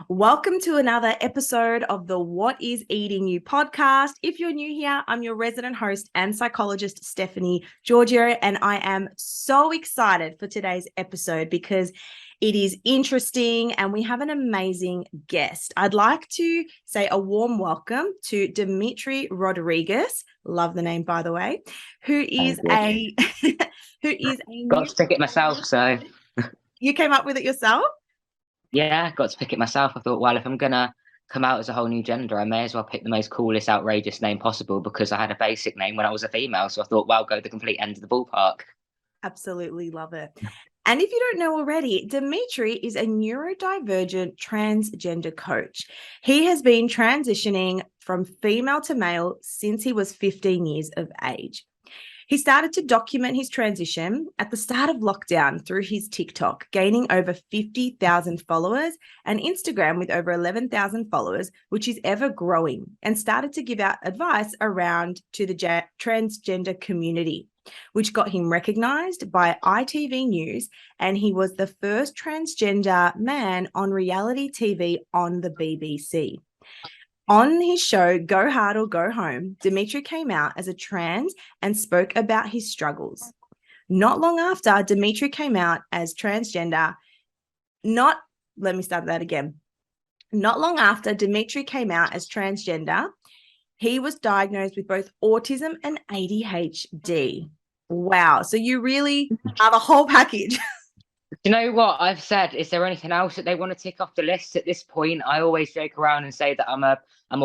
Welcome to another episode of the What is Eating You podcast. If you're new here, I'm your resident host and psychologist, 𝗕𝗿𝗄𝗏, and I am so excited for today's episode because it is interesting and we have an amazing guest. I'd like to say a warm welcome to Demitri Rodriguez, love the name by the way, who is a got to pick it myself, so You came up with it yourself? yeah, got to pick it myself. I thought, well, if I'm gonna come out as a whole new gender, I may as well pick the most coolest, outrageous name possible because I had a basic name when I was a female. So I thought, well, go the complete end of the ballpark. Absolutely love it. And if you don't know already, Demitri is a neurodivergent transgender coach. He has been transitioning from female to male since he was 15 years of age. He started to document his transition at the start of lockdown through his TikTok, gaining over 50,000 followers, and Instagram with over 11,000 followers, which is ever growing, and started to give out advice around to the transgender community, which got him recognized by ITV News, and he was the first transgender man on reality TV on the BBC. On his show, Go Hard or Go Home, Demitri came out as a trans and spoke about his struggles. Not long after Demitri came out as transgender, Not long after Demitri came out as transgender, he was diagnosed with both autism and ADHD. Wow. So you really are the whole package. Do you know what I've said? Is there anything else that they want to tick off the list at this point? I always joke around and say that I'm a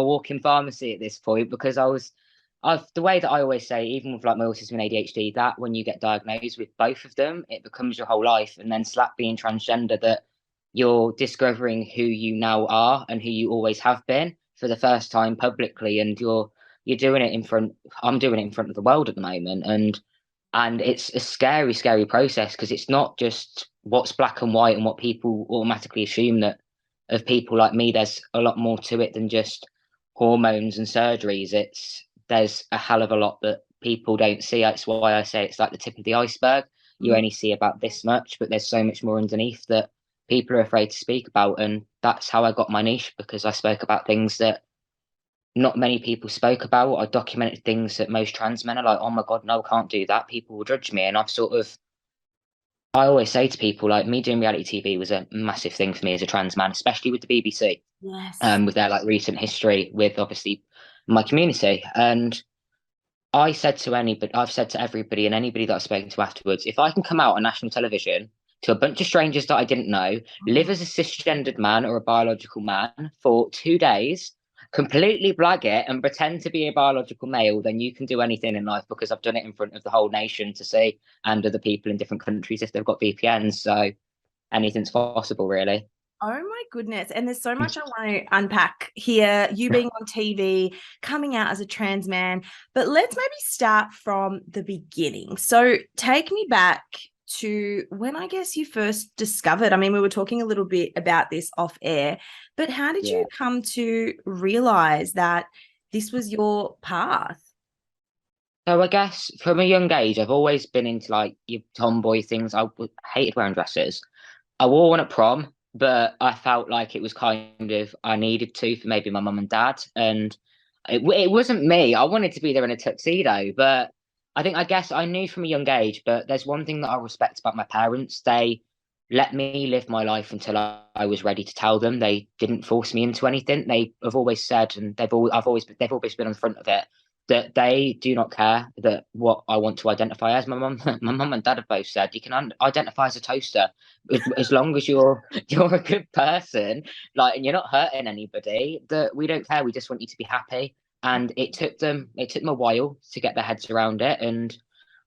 walking pharmacy at this point because the way that I always say, even with like my autism and ADHD, that when you get diagnosed with both of them, it becomes your whole life. And then slap being transgender, that you're discovering who you now are and who you always have been for the first time publicly, and you're doing it in front. I'm doing it in front of the world at the moment, and it's a scary, scary process because it's not just what's black and white and what people automatically assume that of people like me. There's a lot more to it than just hormones and surgeries. There's a hell of a lot that people don't see. That's why I say it's like the tip of the iceberg. You only see about this much, but there's so much more underneath that people are afraid to speak about. And that's how I got my niche, because I spoke about things that not many people spoke about. I documented things that most trans men are like, oh my God, no, I can't do that. People will judge me. And I always say to people, like, me doing reality TV was a massive thing for me as a trans man, especially with the BBC. Yes. With their like recent history with obviously my community. And I've said to everybody and anybody that I've spoken to afterwards, if I can come out on national television to a bunch of strangers that I didn't know, live as a cisgendered man or a biological man for 2 days, completely blag it and pretend to be a biological male, then you can do anything in life, because I've done it in front of the whole nation to see, and other people in different countries if they've got VPNs. So anything's possible, really. Oh my goodness. And there's so much I want to unpack here. You being on TV, coming out as a trans man, but let's maybe start from the beginning. So take me back to when I guess you first discovered, I mean, we were talking a little bit about this off air, but how did you come to realize that this was your path? So I guess from a young age, I've always been into like your tomboy things. I hated wearing dresses. I wore one at prom, but I felt like it was kind of, I needed to for maybe my mum and dad. And it wasn't me. I wanted to be there in a tuxedo, but I guess I knew from a young age. But there's one thing that I respect about my parents. They let me live my life until I was ready to tell them. They didn't force me into anything. They have always said, and they've always been on the front of it, that they do not care that what I want to identify as. My mum and dad have both said you can identify as a toaster as long as you're a good person, like, and you're not hurting anybody. That we don't care. We just want you to be happy. And it took them a while to get their heads around it. And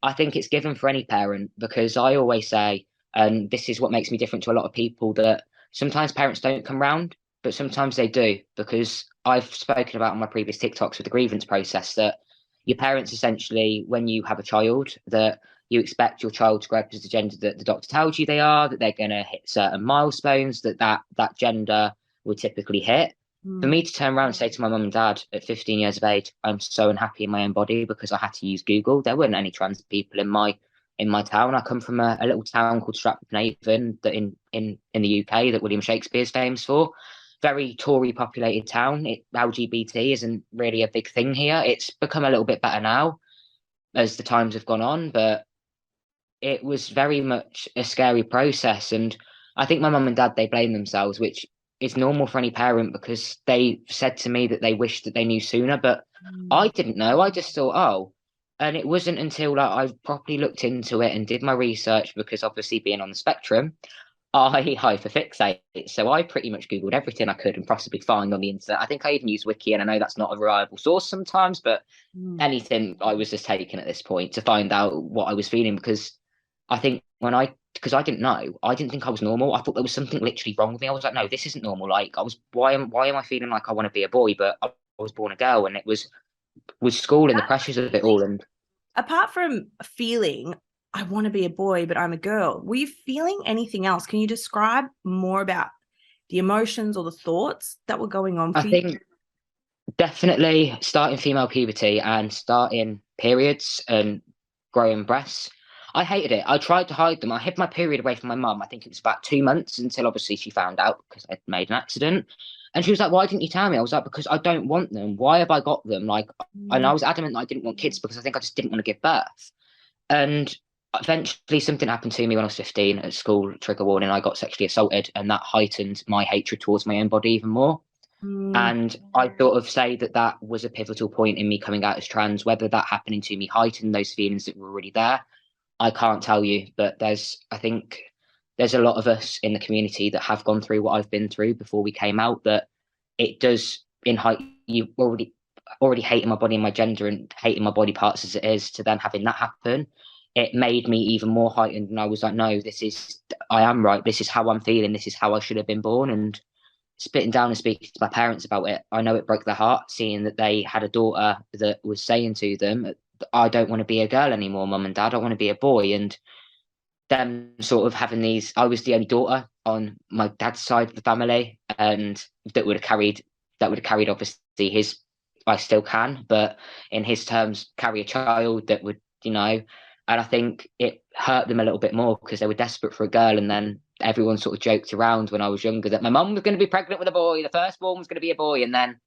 I think it's given for any parent, because I always say, and this is what makes me different to a lot of people, that sometimes parents don't come round, but sometimes they do, because I've spoken about on my previous TikToks with the grievance process that your parents essentially, when you have a child, that you expect your child to grow up as the gender that the doctor tells you they are, that they're going to hit certain milestones, that gender will typically hit. For me to turn around and say to my mum and dad at 15 years of age, I'm so unhappy in my own body because I had to use Google. There weren't any trans people in my town. I come from a little town called Stratford-upon-Avon that in the UK that William Shakespeare's famous for. very Tory populated town. LGBT isn't really a big thing here. It's become a little bit better now as the times have gone on, but it was very much a scary process. And I think my mum and dad, they blame themselves, which is normal for any parent, because they said to me that they wished that they knew sooner, but I didn't know. I just thought, oh. And it wasn't until I properly looked into it and did my research, because obviously being on the spectrum, I hyperfixate. So I pretty much Googled everything I could and possibly find on the internet. I think I even used Wiki, and I know that's not a reliable source sometimes, but anything I was just taking at this point to find out what I was feeling, because I think because I didn't know, I didn't think I was normal. I thought there was something literally wrong with me. I was like, no, this isn't normal. Like why am I feeling like I want to be a boy, but I was born a girl? And it was with school and the pressures of it all. And apart from feeling I want to be a boy, but I'm a girl, were you feeling anything else? Can you describe more about the emotions or the thoughts that were going on for you? I think definitely starting female puberty and starting periods and growing breasts. I hated it. I tried to hide them. I hid my period away from my mum. I think it was about 2 months, until obviously she found out, because I'd made an accident. And she was like, why didn't you tell me? I was like, because I don't want them. Why have I got them? Like, and I was adamant that I didn't want kids, because I think I just didn't want to give birth. And eventually something happened to me when I was 15 at school, trigger warning, I got sexually assaulted, and that heightened my hatred towards my own body even more. And I sort of say that was a pivotal point in me coming out as trans. Whether that happening to me heightened those feelings that were already there, I can't tell you. But I think there's a lot of us in the community that have gone through what I've been through before we came out, that it does you already hating my body and my gender and hating my body parts as it is, to then having that happen, it made me even more heightened. And I was like, no, I am right. This is how I'm feeling. This is how I should have been born. And spitting down and speaking to my parents about it, I know it broke their heart, seeing that they had a daughter that was saying to them, I don't want to be a girl anymore, mum and dad, I want to be a boy. And them sort of having these, I was the only daughter on my dad's side of the family, and that would have carried obviously his, I still can, but in his terms, carry a child that would, and I think it hurt them a little bit more, because they were desperate for a girl. And then everyone sort of joked around when I was younger that my mum was going to be pregnant with a boy, the firstborn was going to be a boy. And then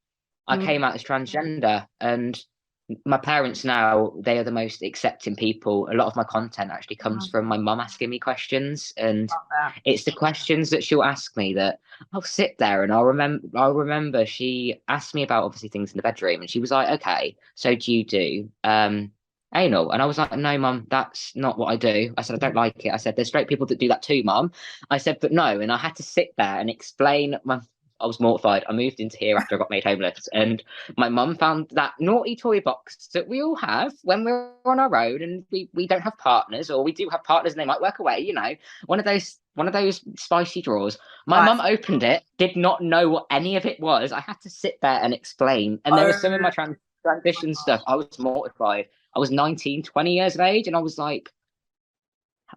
I came out as transgender, and my parents now, they are the most accepting people. A lot of my content actually comes from my mum asking me questions, and it's the questions that she'll ask me that I'll sit there and I'll remember she asked me about obviously things in the bedroom, and she was like, okay, so do you do anal? And I was like, no, mum, that's not what I do. I said, I don't like it. I said, there's straight people that do that too, mum. I said, but no. And I had to sit there and explain I was mortified. I moved into here after I got made homeless, and my mum found that naughty toy box that we all have when we're on our own and we don't have partners, or we do have partners and they might work away, one of those spicy drawers. My mum opened it, did not know what any of it was. I had to sit there and explain. And there was some of my transition stuff. I was mortified. I was 19, 20 years of age, and I was like,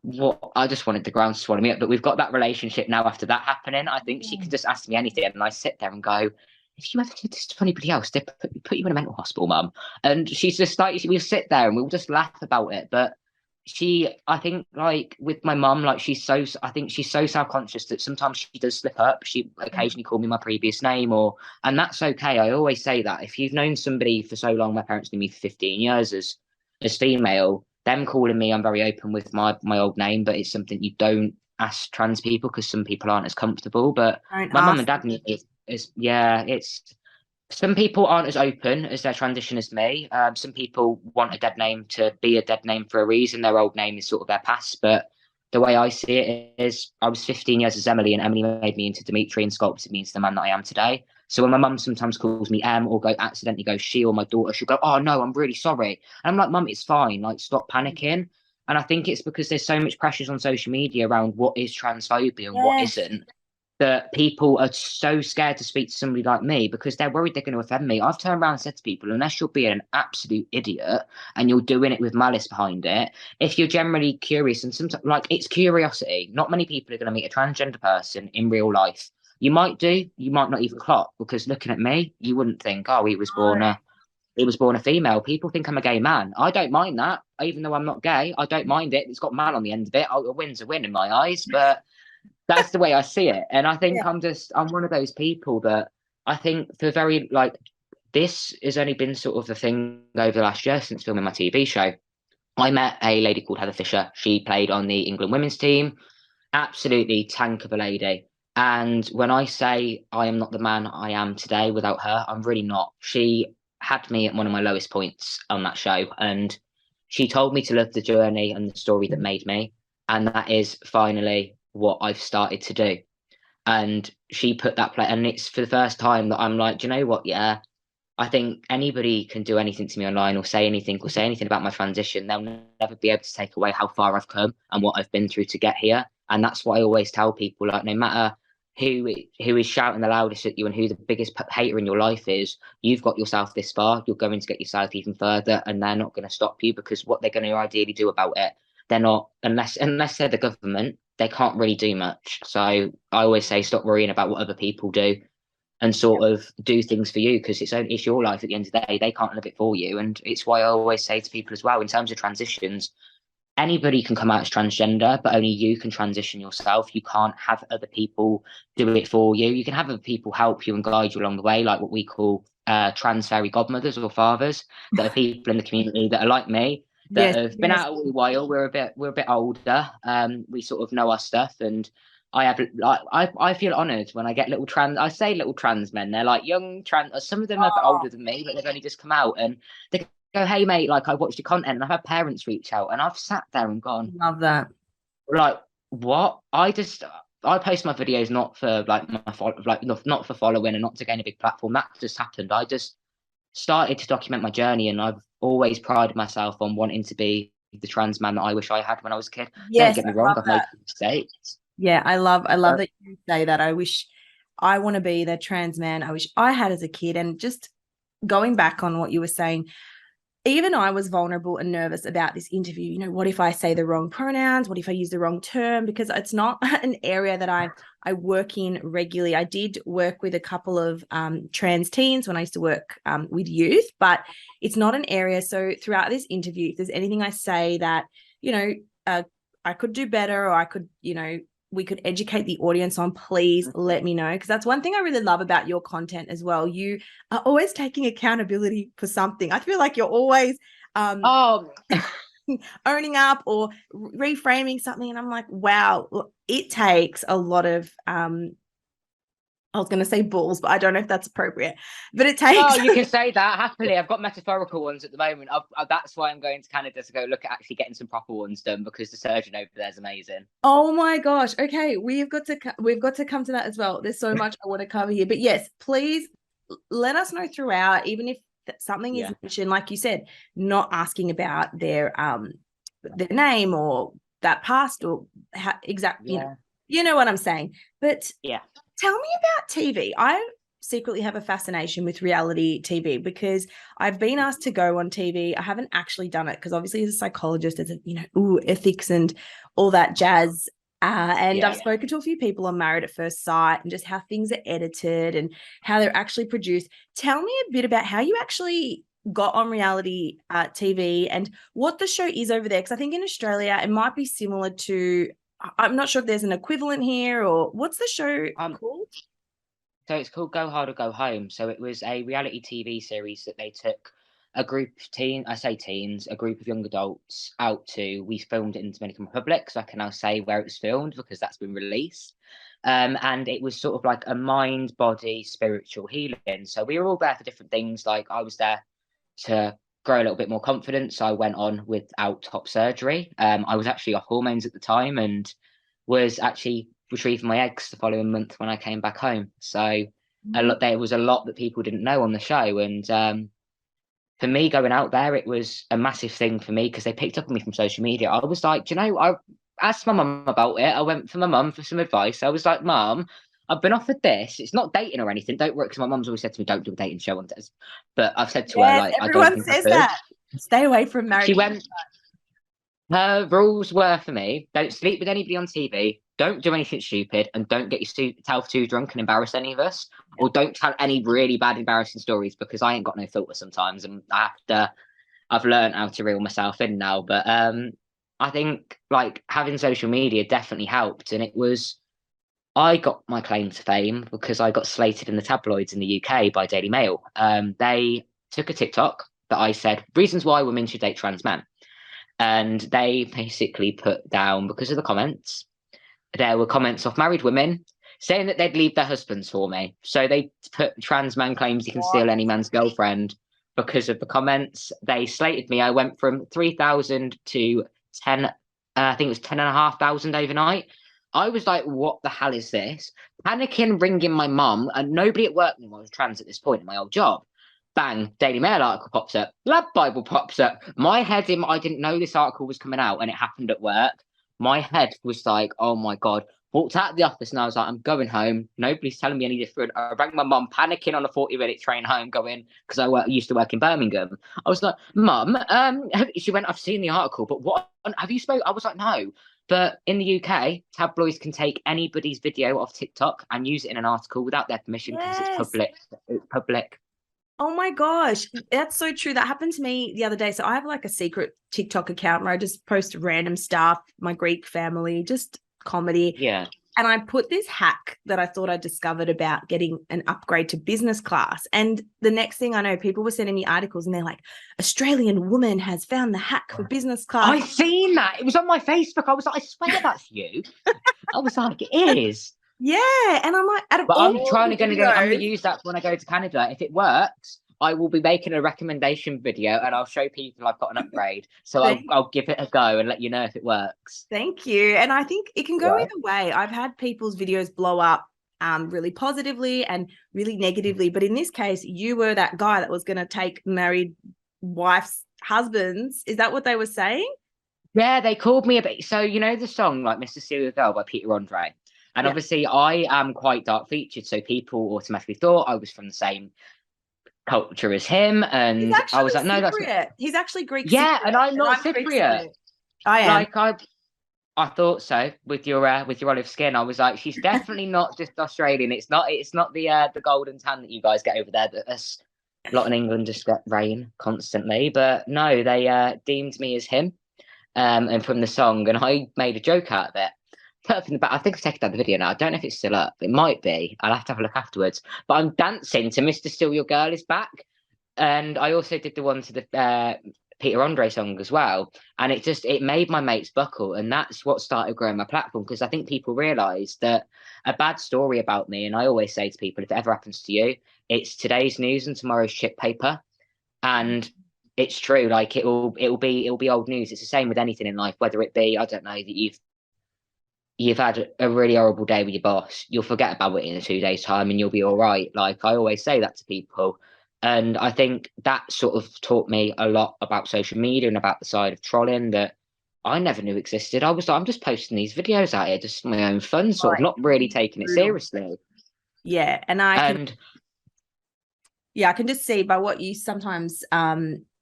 what? I just wanted the ground to swallow me up. But we've got that relationship now after that happening. I think she could just ask me anything, and I sit there and go, if you ever did this to anybody else, they put you in a mental hospital, mum. And she's just like, we'll sit there and we'll just laugh about it. But I think like with my mum, like I think she's so self-conscious that sometimes she does slip up. She occasionally called me my previous name, and that's okay. I always say that if you've known somebody for so long, my parents knew me for 15 years as female, them calling me, I'm very open with my old name, but it's something you don't ask trans people, because some people aren't as comfortable. But my mum and dad it's some people aren't as open as their transition as me. Some people want a dead name to be a dead name for a reason. Their old name is sort of their past. But the way I see it is, I was 15 years as Emily, and Emily made me into Demitri and sculpted me into the man that I am today. So when my mum sometimes calls me or accidentally goes she, or my daughter, she'll go, oh no, I'm really sorry. And I'm like, mum, it's fine. Like, stop panicking. And I think it's because there's so much pressures on social media around what is transphobia and what isn't, that people are so scared to speak to somebody like me, because they're worried they're going to offend me. I've turned around and said to people, unless you're being an absolute idiot and you're doing it with malice behind it, if you're generally curious, and sometimes, like, it's curiosity. Not many people are going to meet a transgender person in real life. You might do, you might not even clock, because looking at me, you wouldn't think, oh, he was born a female. People think I'm a gay man. I don't mind that, even though I'm not gay. I don't mind it. It's got man on the end of it. A win's a win in my eyes. But That's the way I see it. And I think Yeah. I'm one of those people that I think for very like this has only been sort of the thing over the last year since filming my TV show. I met a lady called 𝗕𝗿𝗄𝗃. She played on the England women's team. Absolutely tank of a lady. And when I say I am not the man I am today without her, I'm really not. She had me at one of my lowest points on that show. And she told me to love the journey and the story that made me. And that is finally what I've started to do. And she put that play, and it's for the first time that I'm like, do you know what? Yeah, I think anybody can do anything to me online or say anything about my transition. They'll never be able to take away how far I've come and what I've been through to get here. And that's what I always tell people, like, no matter who is shouting the loudest at you and who the biggest hater in your life is, you've got yourself this far, you're going to get yourself even further, and they're not going to stop you, because what they're going to ideally do about it, they're not, unless they're the government, they can't really do much. So I always say, stop worrying about what other people do and sort of do things for you, because it's your life at the end of the day. They can't live it for you. And it's why I always say to people as well, in terms of transitions, anybody can come out as transgender, but only you can transition yourself. You can't have other people do it for you. You can have other people help you and guide you along the way, like what we call trans fairy godmothers or fathers, that are people in the community that are like me, that Yes, have been out a while. We're a bit older. We sort of know our stuff, and I have like I feel honoured when I get little trans men. They're like young trans. Some of them are a bit older than me, but they've only just come out, and they go, "Hey mate, like I watched your content," and I've had parents reach out, and I've sat there and gone, love that. like, what? I post my videos not for like not for following and not to gain a big platform. That just happened. I just started to document my journey, and I've always prided myself on wanting to be the trans man that I wish I had when I was a kid. Don't Yes, get me I wrong, love I've made that. mistakes. Yeah, I love that you say that. I wish I want to be the trans man I wish I had as a kid. And just going back on what you were saying, even I was vulnerable and nervous about this interview. You know, what if I say the wrong pronouns? What if I use the wrong term? Because it's not an area that I work in regularly. I did work with a couple of trans teens when I used to work with youth, but it's not an area. So throughout this interview, if there's anything I say that, you know, I could do better, or I could, you know, we could educate the audience on, please let me know. Because that's one thing I really love about your content as well. You are always taking accountability for something. I feel like you're always Oh, owning up or reframing something. And I'm like, wow, it takes a lot of I was going to say balls, but I don't know if that's appropriate. But it takes. oh, you can say that happily. I've got metaphorical ones at the moment. That's why I'm going to Canada to go look at actually getting some proper ones done, because the surgeon over there is amazing. Oh my gosh. Okay, we've got to come to that as well. There's so much I want to cover here. But yes, please let us know throughout, even if something is mentioned, like you said, not asking about their name or that past or how exactly, you know what I'm saying. But yeah, tell me about TV. I secretly have a fascination with reality TV because I've been asked to go on TV. I haven't actually done it because obviously as a psychologist, there's ethics and all that jazz. And I've spoken to a few people on Married at First Sight and just how things are edited and how they're actually produced. Tell me a bit about how you actually got on reality TV and what the show is over there. Because I think in Australia, it might be similar to, I'm not sure if there's an equivalent here, or what's the show called? So it's called Go Hard or Go Home. So it was a reality TV series that they took a group of a group of young adults out to. We filmed it in Dominican Republic, so I can now say where it was filmed because that's been released. And it was sort of like a mind, body, spiritual healing. So we were all there for different things. Like I was there to grow a little bit more confidence. So I went on without top surgery. I was actually off hormones at the time and was actually retrieving my eggs the following month when I came back home. So there was a lot that people didn't know on the show. And for me going out there, it was a massive thing for me because they picked up on me from social media. I was like, do you know, I asked my mum about it. I went for my mum for some advice. I was like, Mum, I've been offered this. It's not dating or anything. Don't worry, because my mum's always said to me, don't do a dating show on this. But I've said to her, like, I don't think says that. Stay away from marriage. She went, her rules were for me, don't sleep with anybody on TV, don't do anything stupid, and don't get yourself too drunk and embarrass any of us, or don't tell any really bad, embarrassing stories, because I ain't got no filter sometimes, and I've learned how to reel myself in now. But I think like having social media definitely helped, and it was I got my claim to fame because I got slated in the tabloids in the UK by Daily Mail. They took a TikTok that I said, reasons why women should date trans men. And they basically put down, because of the comments, there were comments of married women saying that they'd leave their husbands for me. So they put trans man claims you can steal any man's girlfriend because of the comments. They slated me. I went from 3,000 to 10, I think it was 10,500 overnight. I was like, what the hell is this? Panicking, ringing my mum, and nobody at work knew I was trans at this point in my old job. Bang, Daily Mail article pops up, Lab Bible pops up. My head in, I didn't know this article was coming out and it happened at work. My head was like, oh my God. Walked out of the office and I was like, I'm going home. Nobody's telling me any different. I rang my mum, panicking on a 40-minute train home, going, because used to work in Birmingham. I was like, Mum, she went, I've seen the article, but what, have you spoken? I was like, no. But in the UK, tabloids can take anybody's video off TikTok and use it in an article without their permission because it's public. It's public. Oh my gosh, that's so true. That happened to me the other day. So I have like a secret TikTok account where I just post random stuff, my Greek family, just comedy. Yeah. And I put this hack that I thought I discovered about getting an upgrade to business class. And the next thing I know, people were sending me articles and they're like, Australian woman has found the hack for business class. I've seen that. It was on my Facebook. I was like, I swear that's you. I was like, it is. Yeah. And I'm like, but I'm going to use that when I go to Canada. If it works, I will be making a recommendation video and I'll show people I've got an upgrade. So I'll give it a go and let you know if it works. Thank you. And I think it can go either way. I've had people's videos blow up really positively and really negatively. But in this case, you were that guy that was going to take married wife's husbands. Is that what they were saying? Yeah, they called me a bit. So, you know, the song like ''𝗎𝗓𝗏 𝗏 by Peter Andre. And obviously I am quite dark featured. So people automatically thought I was from the same culture as him. And I was like, no, that's not... He's actually Greek. Yeah, Cypriot, and I'm not Cypriot. I am. Like I thought so with your olive skin. I was like, she's definitely not just Australian. It's not the golden tan that you guys get over there. That us a lot in England just get rain constantly. But no, they deemed me as him. And from the song, and I made a joke out of it. Put up in the back. I think I've taken down the video now. I don't know if it's still up. It might be. I'll have to have a look afterwards. But I'm dancing to Mr. Still Your Girl Is Back. And I also did the one to the Peter Andre song as well. And it made my mates buckle. And that's what started growing my platform, because I think people realise that a bad story about me, and I always say to people, if it ever happens to you, it's today's news and tomorrow's chip paper. And it's true. Like it'll be old news. It's the same with anything in life, whether it be, I don't know, that you've had a really horrible day with your boss, you'll forget about it in 2 days' time and you'll be all right. Like I always say that to people. And I think that sort of taught me a lot about social media and about the side of trolling that I never knew existed. I was like, I'm just posting these videos out here just for my own fun, sort of not really taking it seriously. Yeah. And I can just see by what you sometimes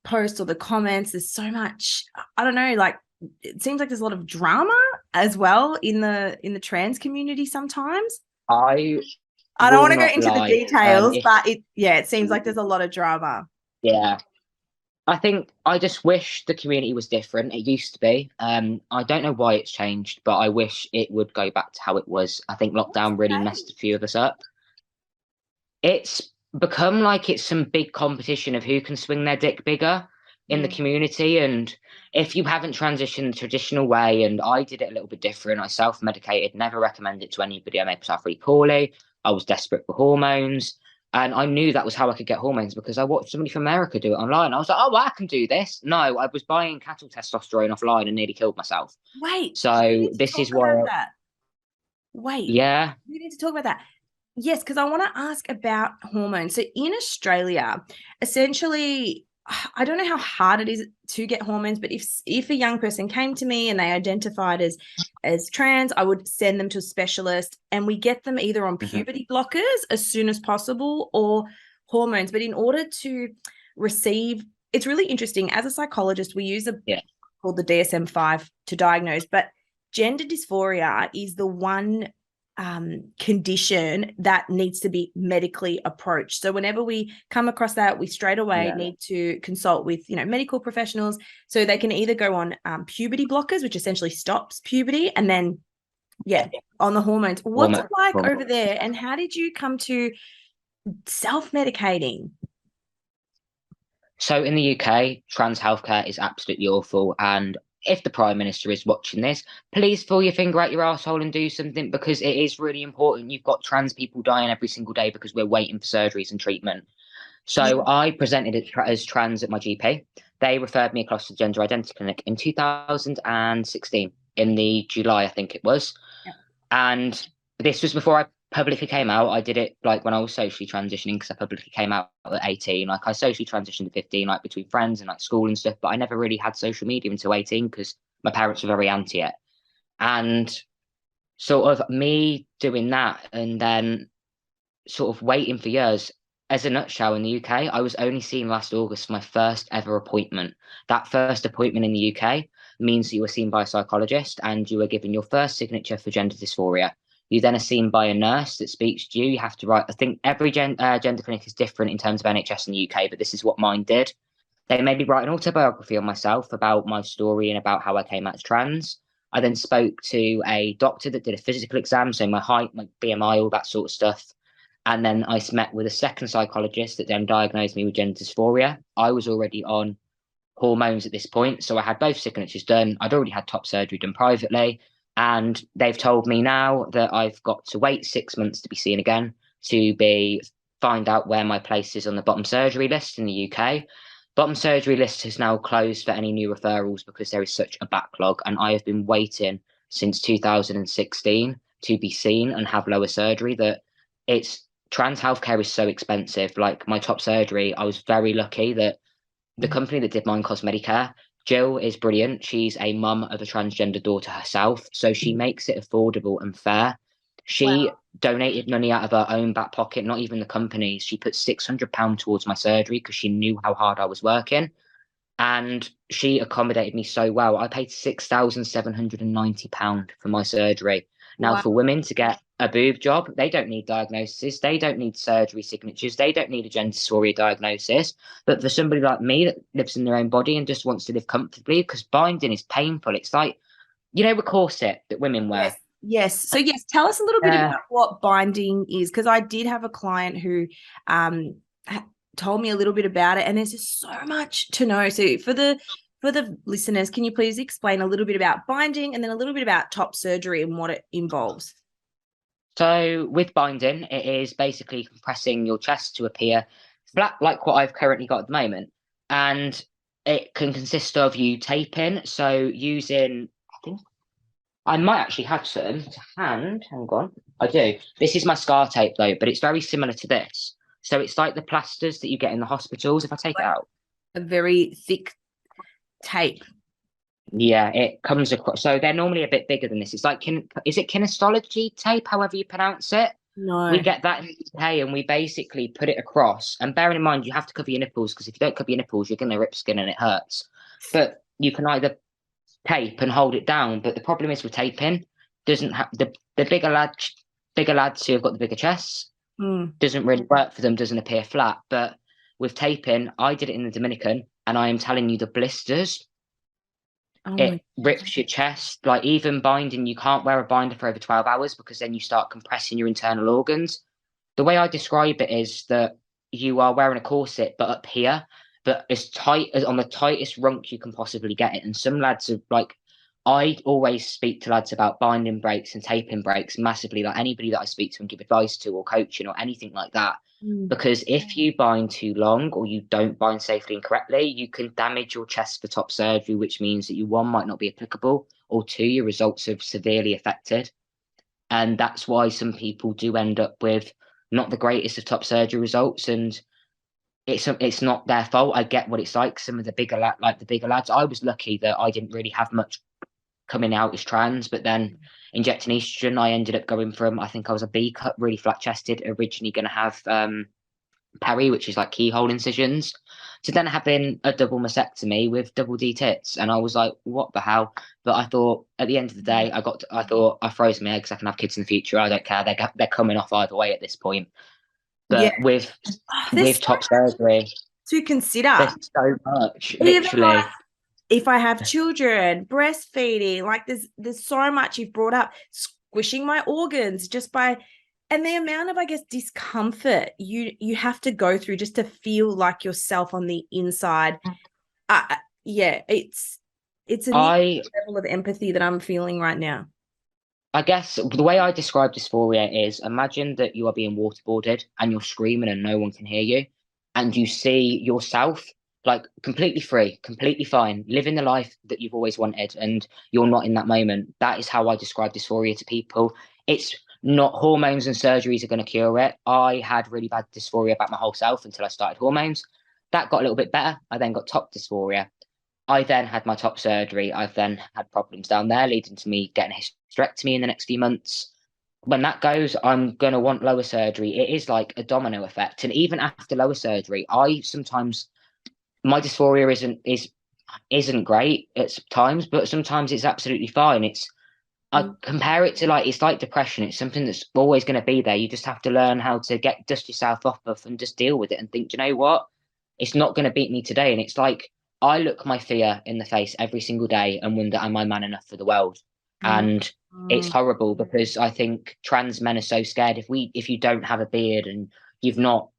post or the comments, there's so much, I don't know, like it seems like there's a lot of drama as well in the trans community sometimes. I don't want to go into the details, but it seems like there's a lot of drama. Yeah. I think I just wish the community was different. It used to be. I don't know why it's changed, but I wish it would go back to how it was. I think lockdown really messed a few of us up. It's become like it's some big competition of who can swing their dick bigger in the community. And if you haven't transitioned the traditional way, and I did it a little bit different, I self-medicated, never recommend it to anybody. I made myself really poorly. I was desperate for hormones. And I knew that was how I could get hormones because I watched somebody from America do it online. I was like, oh, well, I can do this. No, I was buying cattle testosterone offline and nearly killed myself. Wait. So this is why. Wait. Yeah. We need to talk about that. Yes, because I want to ask about hormones. So in Australia, essentially, I don't know how hard it is to get hormones, but if a young person came to me and they identified as trans, I would send them to a specialist and we get them either on puberty blockers as soon as possible or hormones. But in order to receive, it's really interesting. As a psychologist, we use called the DSM-5 to diagnose, but gender dysphoria is the one condition that needs to be medically approached. So whenever we come across that, we straight away need to consult with, medical professionals so they can either go on puberty blockers, which essentially stops puberty, and then Yeah, on the hormones. What's it like Hormone. over there, and how did you come to self-medicating? So in the UK, trans healthcare is absolutely awful. And if the Prime Minister is watching this, please pull your finger out your asshole and do something, because it is really important. You've got trans people dying every single day because we're waiting for surgeries and treatment. So I presented it as trans at my GP. They referred me across to the Gender Identity Clinic in 2016, in the July, I think it was. Yeah. And this was before I publicly came out. I did it like when I was socially transitioning, because I publicly came out at 18. Like I socially transitioned at 15, like between friends and like school and stuff. But I never really had social media until 18 because my parents were very anti it. And sort of me doing that and then sort of waiting for years. As a nutshell, in the UK, I was only seen last August for my first ever appointment. That first appointment in the UK means that you were seen by a psychologist and you were given your first signature for gender dysphoria. You then are seen by a nurse that speaks to you. You have to write, I think every gender clinic is different in terms of NHS in the UK, but this is what mine did. They made me write an autobiography on myself about my story and about how I came out as trans. I then spoke to a doctor that did a physical exam, so my height, my BMI, all that sort of stuff. And then I met with a second psychologist that then diagnosed me with gender dysphoria. I was already on hormones at this point, so I had both signatures done. I'd already had top surgery done privately, and they've told me now that I've got to wait 6 months to be seen again to find out where my place is on the bottom surgery list in the UK. Bottom surgery list has now closed for any new referrals because there is such a backlog, and I have been waiting since 2016 to be seen and have lower surgery. That it's trans healthcare is so expensive. Like my top surgery, I was very lucky that the company that did mine, 𝗨𝗰𝗵𝗶𝗰, Jill is brilliant. She's a mum of a transgender daughter herself, so she makes it affordable and fair. She donated money out of her own back pocket, not even the company's. She put £600 towards my surgery because she knew how hard I was working. And she accommodated me so well. I paid £6,790 for my surgery. Now, for women to get a boob job, they don't need diagnosis. They don't need surgery signatures. They don't need a gender dysphoria diagnosis. But for somebody like me that lives in their own body and just wants to live comfortably, because binding is painful. It's like, you know, a corset that women wear. Yes. So yes, tell us a little bit about what binding is, because I did have a client who told me a little bit about it, and there's just so much to know. So for the listeners, can you please explain a little bit about binding and then a little bit about top surgery and what it involves? So with binding, it is basically compressing your chest to appear flat, like what I've currently got at the moment. And it can consist of you taping. So using, I think I might actually have some to hand. Hang on. I do. This is my scar tape though, but it's very similar to this. So it's like the plasters that you get in the hospitals. If I take it out, a very thick tape. Yeah, it comes across. So they're normally a bit bigger than this. It's like, is it kinesiology tape, however you pronounce it? No. We get that in the UK and we basically put it across. And bearing in mind, you have to cover your nipples, because if you don't cover your nipples, you're going to rip skin and it hurts. But you can either tape and hold it down. But the problem is with taping, doesn't have the bigger lads who have got the bigger chests, doesn't really work for them, doesn't appear flat. But with taping, I did it in the Dominican, and I am telling you, the blisters, it rips your chest. Like even binding, you can't wear a binder for over 12 hours because then you start compressing your internal organs. The way I describe it is that you are wearing a corset, but up here, but as tight as on the tightest runk you can possibly get it. And some lads are like, I always speak to lads about binding breaks and taping breaks massively, like anybody that I speak to and give advice to or coaching or anything like that. Because if you bind too long or you don't bind safely and correctly, you can damage your chest for top surgery, which means that you, one, might not be applicable, or two, your results are severely affected. And that's why some people do end up with not the greatest of top surgery results. And it's not their fault. I get what it's like. Some of the bigger lads, I was lucky that I didn't really have much coming out as trans, but then injecting estrogen, I ended up going from, I think I was a B cut, really flat chested, originally going to have peri, which is like keyhole incisions, to then having a double mastectomy with double D tits. And I was like, what the hell? But I thought at the end of the day, I thought I froze my eggs. I can have kids in the future. I don't care. They're coming off either way at this point. But with top surgery, to consider, there's so much, literally. If I have children, breastfeeding, like there's so much you've brought up. squishing my organs just by, and the amount of, I guess, discomfort you have to go through just to feel like yourself on the inside. Yeah, it's a new level of empathy that I'm feeling right now. I guess the way I describe dysphoria is, imagine that you are being waterboarded and you're screaming and no one can hear you, and you see yourself like completely free, completely fine, living the life that you've always wanted, and you're not in that moment. That is how I describe dysphoria to people. It's not hormones and surgeries are going to cure it. I had really bad dysphoria about my whole self until I started hormones. That got a little bit better. I then got top dysphoria. I then had my top surgery. I've then had problems down there, leading to me getting a hysterectomy in the next few months. When that goes, I'm going to want lower surgery. It is like a domino effect. And even after lower surgery, I sometimes, my dysphoria isn't great at times, but sometimes it's absolutely fine. I compare it to like, it's like depression. It's something that's always going to be there. You just have to learn how to dust yourself off of and just deal with it and think, you know what? It's not going to beat me today. And it's like, I look my fear in the face every single day and wonder, am I man enough for the world? And it's horrible because I think trans men are so scared. If you don't have a beard and you're not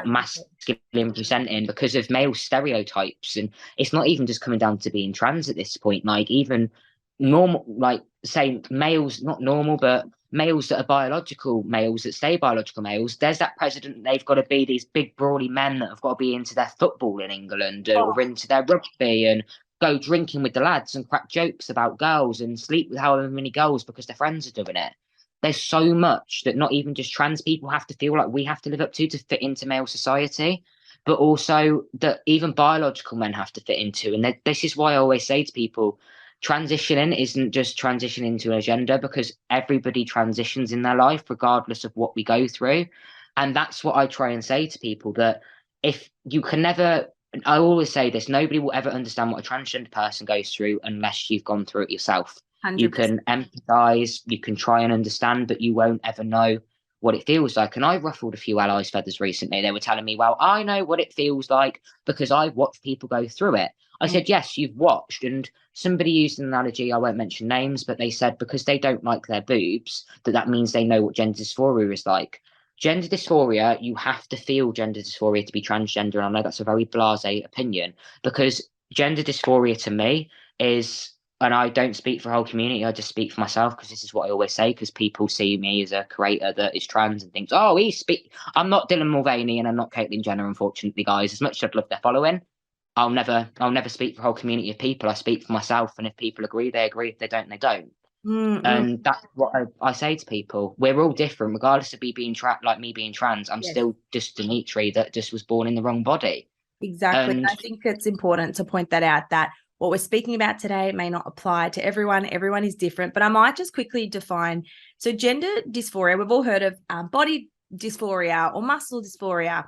masculine presenting because of male stereotypes, and it's not even just coming down to being trans at this point. Like even normal, like say males, not normal, but males that are biological males that stay biological males, there's that precedent they've got to be these big brawly men that have got to be into their football in England or into their rugby and go drinking with the lads and crack jokes about girls and sleep with however many girls because their friends are doing it. There's so much that not even just trans people have to feel like we have to live up to fit into male society, but also that even biological men have to fit into. And this is why I always say to people, transitioning isn't just transitioning into a gender, because everybody transitions in their life regardless of what we go through. And that's what I try and say to people, that if you can never, I always say this, nobody will ever understand what a transgender person goes through unless you've gone through it yourself. 100%. You can empathize, you can try and understand, but you won't ever know what it feels like. And I ruffled a few allies' feathers recently. They were telling me, well, I know what it feels like because I've watched people go through it. I said, yes, you've watched. And somebody used an analogy, I won't mention names, but they said because they don't like their boobs, that means they know what gender dysphoria is like. Gender dysphoria, you have to feel gender dysphoria to be transgender. And I know that's a very blasé opinion, because gender dysphoria to me is, and I don't speak for the whole community, I just speak for myself, because this is what I always say, because people see me as a creator that is trans and thinks, oh, I'm not Dylan Mulvaney and I'm not Caitlyn Jenner, unfortunately, guys. As much as I'd love their following, I'll never speak for a whole community of people. I speak for myself, and if people agree, they agree. If they don't, they don't. And that's what I say to people. We're all different, regardless of me being trans. I'm still just Demitri that just was born in the wrong body. Exactly. And I think it's important to point that out, that what we're speaking about today may not apply to everyone. Everyone is different. But I might just quickly define. So gender dysphoria, we've all heard of body dysphoria or muscle dysphoria.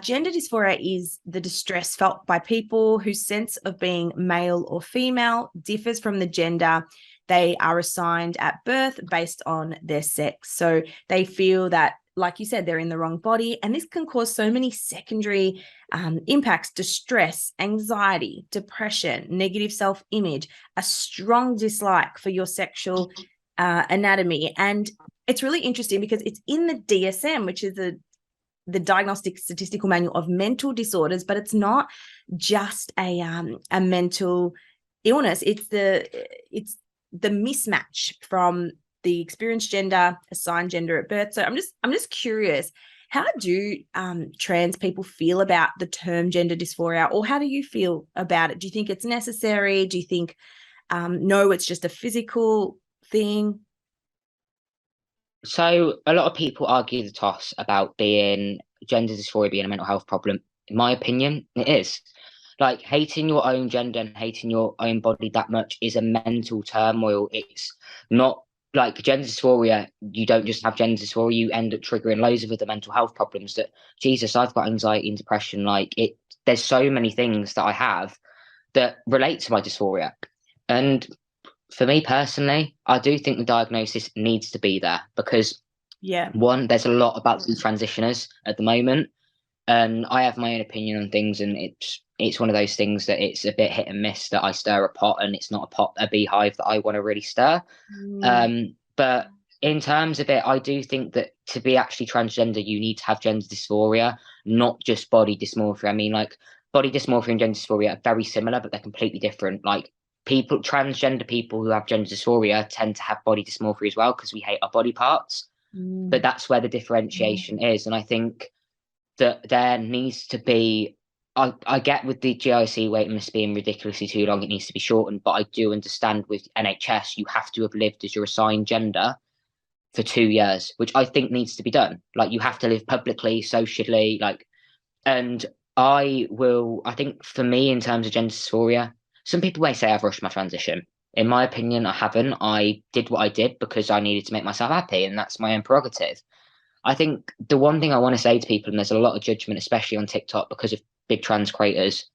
Gender dysphoria is the distress felt by people whose sense of being male or female differs from the gender they are assigned at birth based on their sex. So they feel that, like you said, they're in the wrong body. And this can cause so many secondary impacts: distress, anxiety, depression, negative self-image, a strong dislike for your sexual anatomy. And it's really interesting because it's in the DSM, which is the Diagnostic Statistical Manual of Mental Disorders, but it's not just a mental illness. It's the mismatch from the experienced gender, assigned gender at birth. So I'm just curious, how do trans people feel about the term gender dysphoria, or how do you feel about it? Do you think it's necessary? Do you think no, it's just a physical thing? So a lot of people argue the toss about being gender dysphoria being a mental health problem. In my opinion, it is. Like, hating your own gender and hating your own body that much is a mental turmoil. It's not like gender dysphoria. You don't just have gender dysphoria, you end up triggering loads of other mental health problems that, Jesus, I've got anxiety and depression. There's so many things that I have that relate to my dysphoria. And for me personally, I do think the diagnosis needs to be there, because one, there's a lot about these transitioners at the moment. And I have my own opinion on things, and it's one of those things that it's a bit hit and miss, that I stir a pot and it's not a beehive that I want to really stir. But in terms of it, I do think that to be actually transgender, you need to have gender dysphoria, not just body dysmorphia. I mean, like body dysmorphia and gender dysphoria are very similar, but they're completely different. Like transgender people who have gender dysphoria tend to have body dysmorphia as well because we hate our body parts. But that's where the differentiation is. And I think that there needs to be, I get with the 𝗬𝗍 waiting list being ridiculously too long, it needs to be shortened. But I do understand with NHS, you have to have lived as your assigned gender for 2 years, which I think needs to be done. Like you have to live publicly, socially, like, and I think for me, in terms of gender dysphoria, some people may say I've rushed my transition. In my opinion, I haven't. I did what I did because I needed to make myself happy, and that's my own prerogative. I think the one thing I want to say to people, and there's a lot of judgment, especially on TikTok because of big trans creators,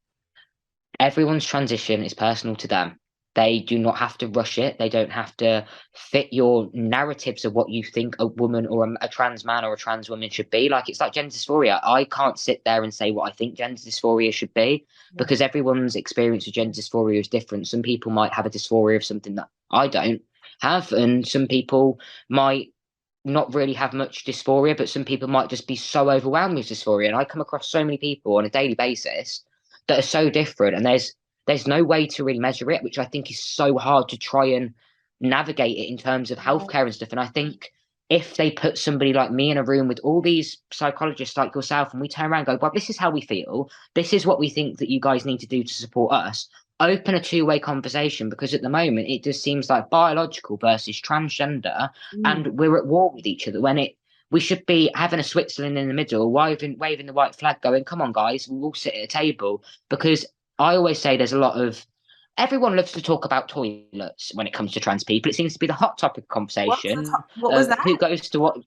everyone's transition is personal to them. They do not have to rush it. They don't have to fit your narratives of what you think a woman or a trans man or a trans woman should be. Like, it's like gender dysphoria. I can't sit there and say what I think gender dysphoria should be because everyone's experience of gender dysphoria is different. Some people might have a dysphoria of something that I don't have, and some people might not really have much dysphoria, but some people might just be so overwhelmed with dysphoria. And I come across so many people on a daily basis that are so different, and there's no way to really measure it, which I think is so hard to try and navigate it in terms of healthcare and stuff. And I think if they put somebody like me in a room with all these psychologists like yourself, and we turn around and go, well, this is how we feel, this is what we think that you guys need to do to support us, open a two-way conversation, because at the moment it just seems like biological versus transgender, and we're at war with each other when we should be having a Switzerland in the middle, waving the white flag, going, come on, guys, we'll all sit at a table. Because I always say there's a lot of, everyone loves to talk about toilets when it comes to trans people. It seems to be the hot topic of conversation. What was that? Who goes to what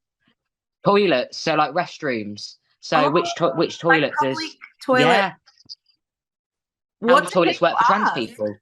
toilets? So like restrooms. So which toilets like is toilet. Yeah. What How do toilets work for trans ask? people?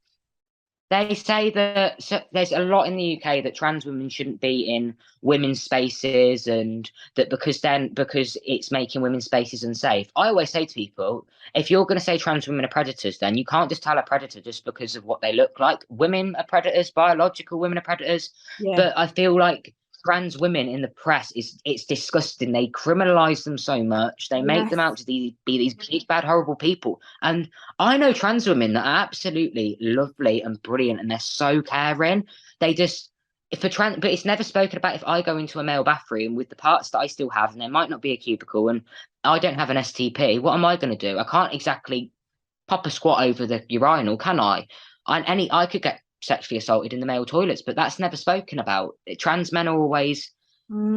They say that there's a lot in the UK that trans women shouldn't be in women's spaces, and that because it's making women's spaces unsafe. I always say to people, if you're going to say trans women are predators, then you can't just tell a predator just because of what they look like. Women are predators, biological women are predators. Yeah. But I feel like trans women in the press it's disgusting. They criminalize them so much. They make them out to be these big, bad, horrible people. And I know trans women that are absolutely lovely and brilliant, and they're so caring. They just, but it's never spoken about. If I go into a male bathroom with the parts that I still have, and there might not be a cubicle, and I don't have an STP, what am I going to do? I can't exactly pop a squat over the urinal, can I? I could get sexually assaulted in the male toilets, but that's never spoken about. Trans men are always,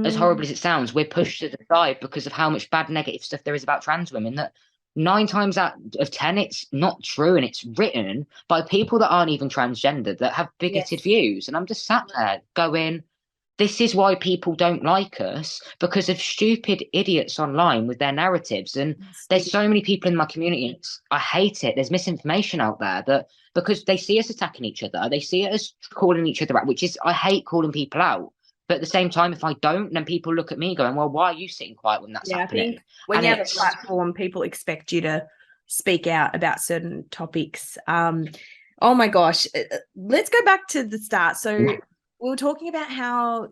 as horrible as it sounds, we're pushed to the side because of how much bad negative stuff there is about trans women, that 9 times out of 10 it's not true, and it's written by people that aren't even transgender, that have bigoted views. And I'm just sat there going, this is why people don't like us, because of stupid idiots online with their narratives. And there's so many people in my community, I hate it. There's misinformation out there that, because they see us attacking each other, they see us calling each other out, which is, I hate calling people out. But at the same time, if I don't, then people look at me going, well, why are you sitting quiet when that's happening? I think when you have a platform, people expect you to speak out about certain topics. Oh my gosh. Let's go back to the start. So we were talking about how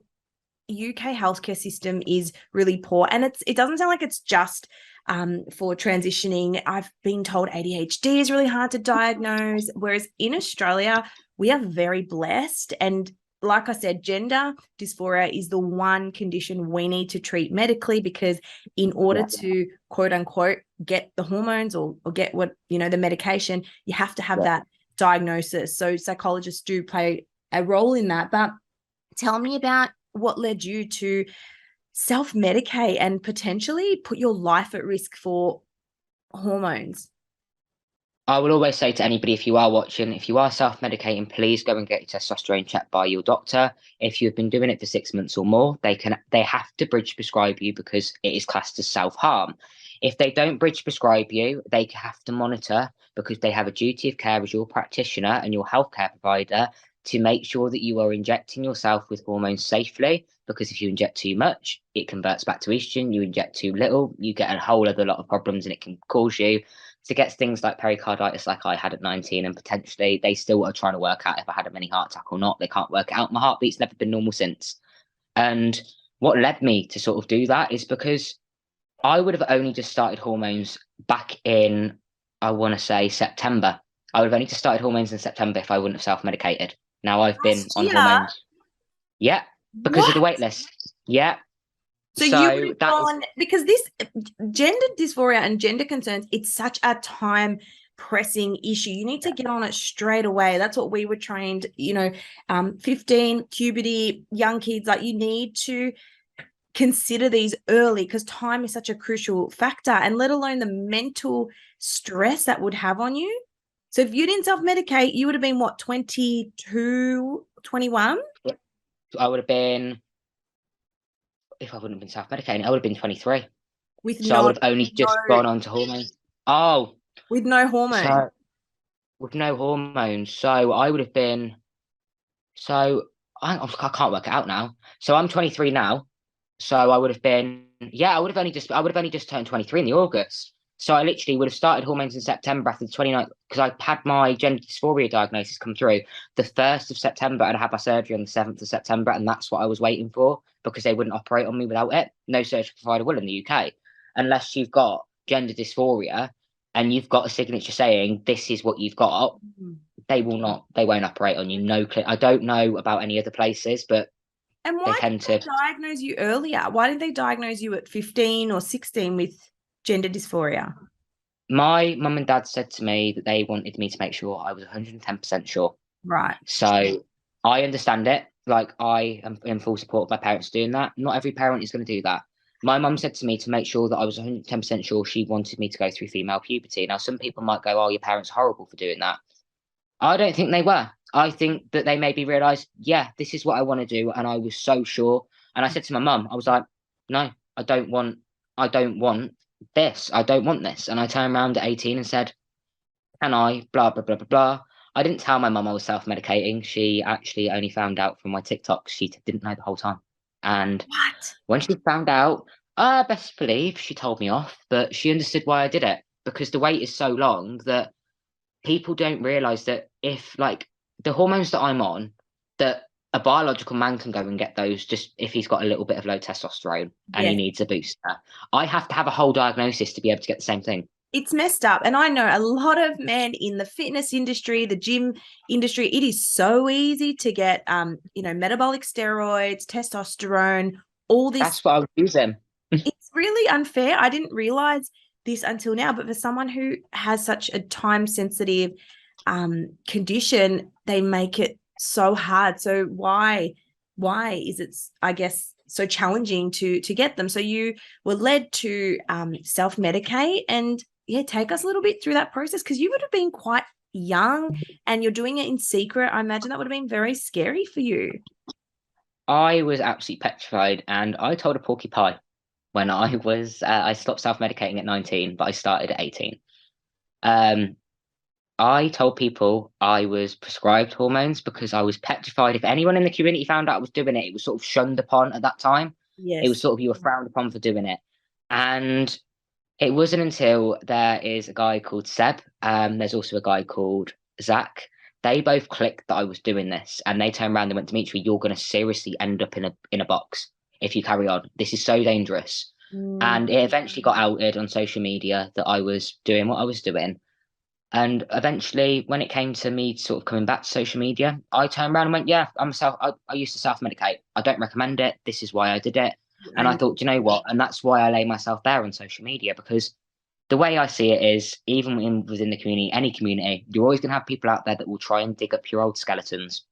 UK healthcare system is really poor, and it doesn't sound like it's just for transitioning. I've been told ADHD is really hard to diagnose, whereas in Australia, we are very blessed. And like I said, gender dysphoria is the one condition we need to treat medically, because in order to quote unquote get the hormones or get what, the medication, you have to have that diagnosis. So psychologists do play a role in that. But tell me about what led you to self-medicate and potentially put your life at risk for hormones. I will always say to anybody, if you are watching, if you are self-medicating, please go and get your testosterone checked by your doctor. If you've been doing it for 6 months or more, they have to bridge prescribe you, because it is classed as self-harm. If they don't bridge prescribe you, they have to monitor, because they have a duty of care as your practitioner and your healthcare provider to make sure that you are injecting yourself with hormones safely. Because if you inject too much, it converts back to estrogen. You inject too little, you get a whole other lot of problems, and it can cause you to get things like pericarditis, like I had at 19, and potentially they still are trying to work out if I had a mini heart attack or not. They can't work it out. My heartbeat's never been normal since. And what led me to sort of do that is because I would have only just started hormones back in, I want to say, September. I would have only just started hormones in September if I wouldn't have self-medicated. Now I've been Last on year? hormones. Yeah, because of the What? wait list. Yeah. So you would So have that is, gone, because this gender dysphoria and gender concerns, it's such a time pressing issue. You need to get on it straight away. That's what we were trained, 15, puberty, young kids, like you need to consider these early because time is such a crucial factor, and let alone the mental stress that would have on you. So if you didn't self-medicate, you would have been what, 22, 21? I would have been, if I wouldn't have been self-medicating, I would have been 23. With So I no, would have only just gone on to hormones. Oh, with no hormone. so with no hormones. So I would have been, so I can't work it out now. So I'm 23 now. So I would have been, yeah, I would have only just turned 23 in the August. So I literally would have started hormones in September after the 29th, because I had my gender dysphoria diagnosis come through the 1st of September, and I had my surgery on the 7th of September, and that's what I was waiting for, because they wouldn't operate on me without it. No surgical provider will in the UK, unless you've got gender dysphoria and you've got a signature saying this is what you've got. They won't operate on you. No, I don't know about any other places, but And they why tend didn't to. they diagnose you earlier? Why didn't they diagnose you at 15 or 16 with gender dysphoria? My mum and dad said to me that they wanted me to make sure I was 110% sure. Right. So I understand it. Like, I am in full support of my parents doing that. Not every parent is going to do that. My mum said to me to make sure that I was 110% sure she wanted me to go through female puberty. Now, some people might go, oh, your parents are horrible for doing that. I don't think they were. I think that they maybe realised, yeah, this is what I want to do. And I was so sure. And I said to my mum, I was like, no, I don't want this. I don't want this. And I turned around at 18 and said, can I, blah, blah, blah, blah, blah. I didn't tell my mum I was self-medicating. She actually only found out from my TikToks. She didn't know the whole time. And What? when she found out, best believe she told me off, but she understood why I did it, because the wait is so long that people don't realise that if, like, the hormones that I'm on, that a biological man can go and get those just if he's got a little bit of low testosterone and he Yes. needs a booster. I have to have a whole diagnosis to be able to get the same thing. It's messed up. And I know a lot of men in the fitness industry, the gym industry, it is so easy to get, metabolic steroids, testosterone, all this. That's what I was using. It's really unfair. I didn't realize this until now, but for someone who has such a time sensitive condition, they make it so hard. So why is it, I guess, so challenging to get them? So you were led to self-medicate, and yeah, take us a little bit through that process, because you would have been quite young and you're doing it in secret. I imagine that would have been very scary for you. I was absolutely petrified, and I told a porcupine when I stopped self-medicating at 19, but I started at 18. I told people I was prescribed hormones because I was petrified. If anyone in the community found out I was doing it, it was sort of shunned upon at that time. Yes. It was sort of, you were frowned upon for doing it. And it wasn't until there is a guy called Seb, there's also a guy called Zach. They both clicked that I was doing this, and they turned around and went, Demitri, you're going to seriously end up in a box if you carry on. This is so dangerous. And it eventually got outed on social media that I was doing what I was doing. And eventually, when it came to me sort of coming back to social media, I turned around and went, yeah, I used to self-medicate. I don't recommend it. This is why I did it. And I thought, you know what? And that's why I lay myself bare on social media, because the way I see it is, even within the community, any community, you're always going to have people out there that will try and dig up your old skeletons.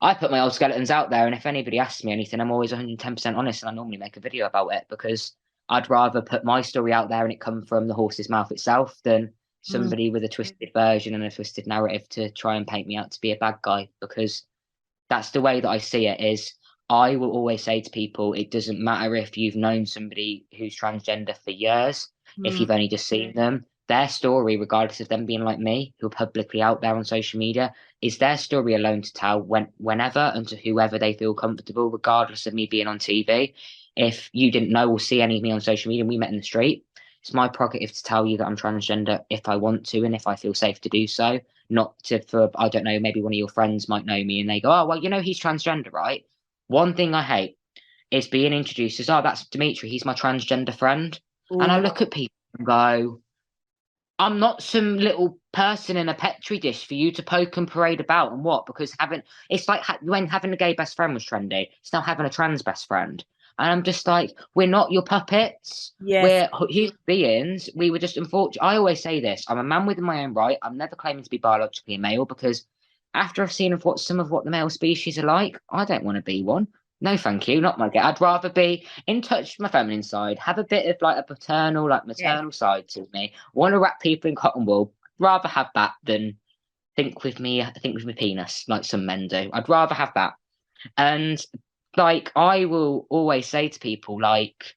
I put my old skeletons out there, and if anybody asks me anything, I'm always 110% honest, and I normally make a video about it, because I'd rather put my story out there and it come from the horse's mouth itself than somebody with a twisted version and a twisted narrative to try and paint me out to be a bad guy. Because that's the way that I see it. Is I will always say to people, it doesn't matter if you've known somebody who's transgender for years, if you've only just seen them, their story, regardless of them being like me, who are publicly out there on social media, is their story alone to tell whenever and to whoever they feel comfortable, regardless of me being on TV. If you didn't know or see any of me on social media and we met in the street, it's my prerogative to tell you that I'm transgender if I want to and if I feel safe to do so. Not for, I don't know, maybe one of your friends might know me and they go, oh, well, he's transgender, right? One thing I hate, is being introduced as, oh, that's Demitri, he's my transgender friend. And I Ooh. look at people and go, I'm not some little person in a petri dish for you to poke and parade about and what, because it's like when having a gay best friend was trendy, it's now having a trans best friend. And I'm just like, we're not your puppets. Yes. We're human beings. We were just unfortunate. I always say this, I'm a man within my own right. I'm never claiming to be biologically a male, because after I've seen some of what the male species are like, I don't want to be one. No, thank you, not my girl. I'd rather be in touch with my feminine side, have a bit of like a paternal, like Yes. maternal side to me. Want to wrap people in cotton wool. Rather have that than think with my penis, like some men do. I'd rather have that. And like I will always say to people, like,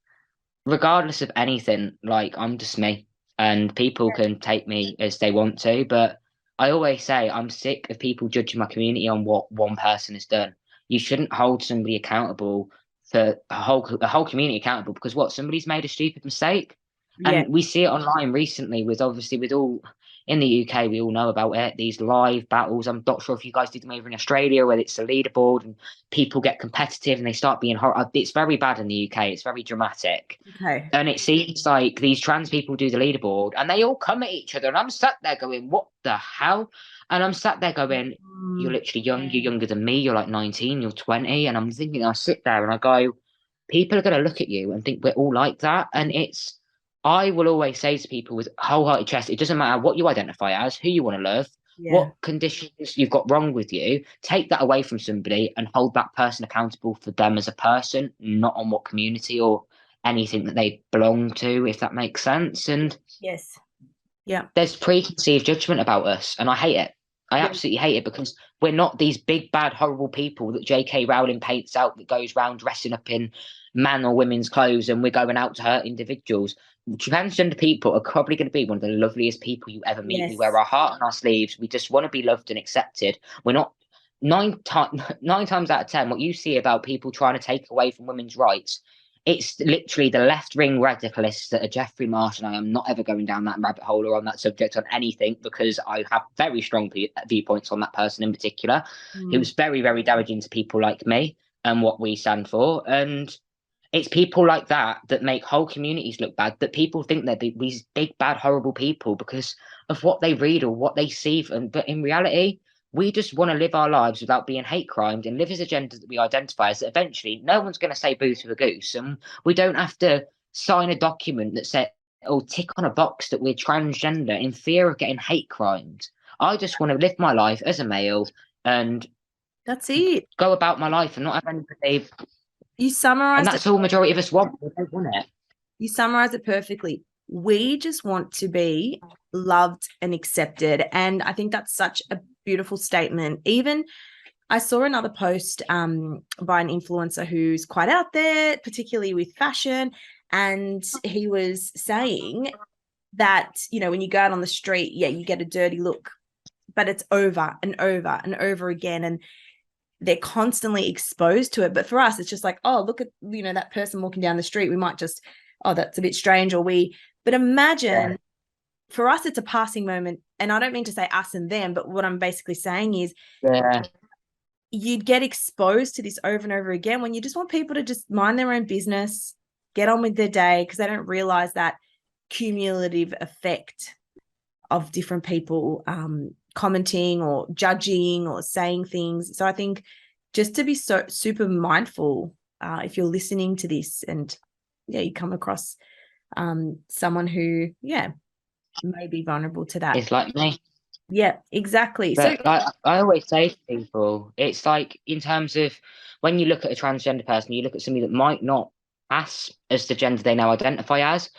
regardless of anything, like I'm just me, and people can take me as they want to, but I always say I'm sick of people judging my community on what one person has done. You shouldn't hold somebody accountable for a whole community accountable because what, somebody's made a stupid mistake. Yeah. And we see it online recently with obviously with all in the UK, we all know about it, these live battles. I'm not sure if you guys did them over in Australia where it's a leaderboard and people get competitive and they start being horrible. It's very bad in the UK. It's very dramatic. Okay. And it seems like these trans people do the leaderboard and they all come at each other. And I'm sat there going, what the hell? And I'm sat there going, you're literally young. You're younger than me. You're like 19, you're 20. And I'm thinking, I sit there and I go, people are going to look at you and think we're all like that. And I will always say to people with wholehearted chest, it doesn't matter what you identify as, who you want to love, what conditions you've got wrong with you, take that away from somebody and hold that person accountable for them as a person, not on what community or anything that they belong to, if that makes sense. And Yes. Yeah. there's preconceived judgment about us, and I hate it. I absolutely hate it because we're not these big, bad, horrible people that J.K. Rowling paints out that goes round dressing up in man or women's clothes and we're going out to hurt individuals. Transgender people are probably going to be one of the loveliest people you ever meet. We wear our heart on our sleeves. We just want to be loved and accepted. We're not nine times out of 10, what you see about people trying to take away from women's rights, it's literally the left-wing radicalists that are Geoffrey Marsh, and I am not ever going down that rabbit hole or on that subject on anything because I have very strong viewpoints on that person in particular. He was very, very damaging to people like me and what we stand for. And it's people like that that make whole communities look bad, that people think they're these big, bad, horrible people because of what they read or what they see. But in reality, we just want to live our lives without being hate crimed and live as a gender that we identify as. That eventually, no one's going to say boo to a goose, and we don't have to sign a document that says or tick on a box that we're transgender in fear of getting hate crimed. I just want to live my life as a male and that's it. Go about my life and not have anybody. You summarized and that's all majority of us want. We don't want it. You summarized it perfectly. We just want to be loved and accepted. And I think that's such a beautiful statement. Even I saw another post by an influencer who's quite out there, particularly with fashion. And he was saying that, you know, when you go out on the street, you get a dirty look, but it's over and over and over again. And they're constantly exposed to it. But for us, it's just like, oh, look at, you know, that person walking down the street. We might just, oh, that's a bit strange. But imagine for us, it's a passing moment. And I don't mean to say us and them, but what I'm basically saying is you'd get exposed to this over and over again when you just want people to just mind their own business, get on with their day, because they don't realize that cumulative effect of different people commenting or judging or saying things. So I think just to be so super mindful if you're listening to this and you come across someone who may be vulnerable to that. It's like me. Yeah, exactly. But So I always say to people, it's like in terms of when you look at a transgender person, you look at somebody that might not pass as the gender they now identify as,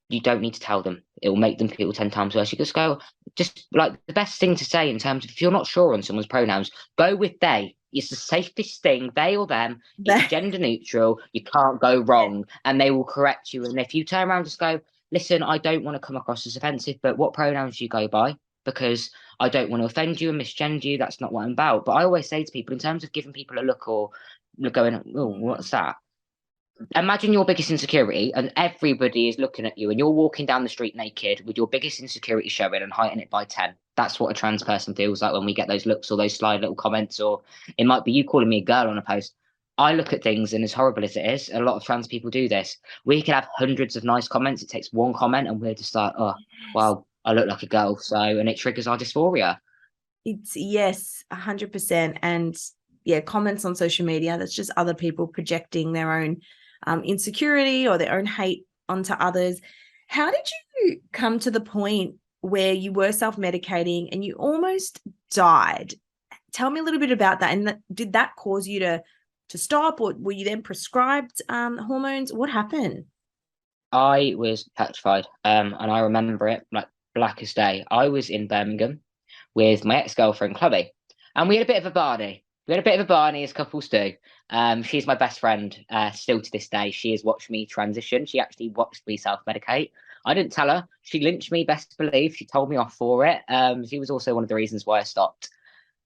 you don't need to tell them. It will make them feel 10 times worse. You just go, just like the best thing to say in terms of if you're not sure on someone's pronouns, go with they. It's the safest thing, they or them. It's gender neutral. You can't go wrong, and they will correct you. And if you turn around and just go, listen, I don't want to come across as offensive, but what pronouns do you go by? Because I don't want to offend you and misgender you. That's not what I'm about. But I always say to people, in terms of giving people a look or going, oh, what's that? Imagine your biggest insecurity and everybody is looking at you and you're walking down the street naked with your biggest insecurity showing and heighten it by 10. That's what a trans person feels like when we get those looks or those sly little comments, or it might be you calling me a girl on a post. I look at things, and as horrible as it is, a lot of trans people do this. We could have hundreds of nice comments. It takes one comment, and we're just like, oh, well, I look like a girl, so, and it triggers our dysphoria. It's yes, 100%. And yeah, comments on social media, that's just other people projecting their own insecurity or their own hate onto others. How did you come to the point where you were self-medicating and you almost died? Tell me a little bit about that. And did that cause you to stop, or were you then prescribed hormones? What happened? I was petrified, and I remember it like black as day. I was in Birmingham with my ex-girlfriend Chloe, and we had a bit of a barney. We had a bit of a barney, as couples do. She's my best friend, still to this day. She has watched me transition. She actually watched me self-medicate. I didn't tell her. She lynched me, best believe. She told me off for it. She was also one of the reasons why I stopped,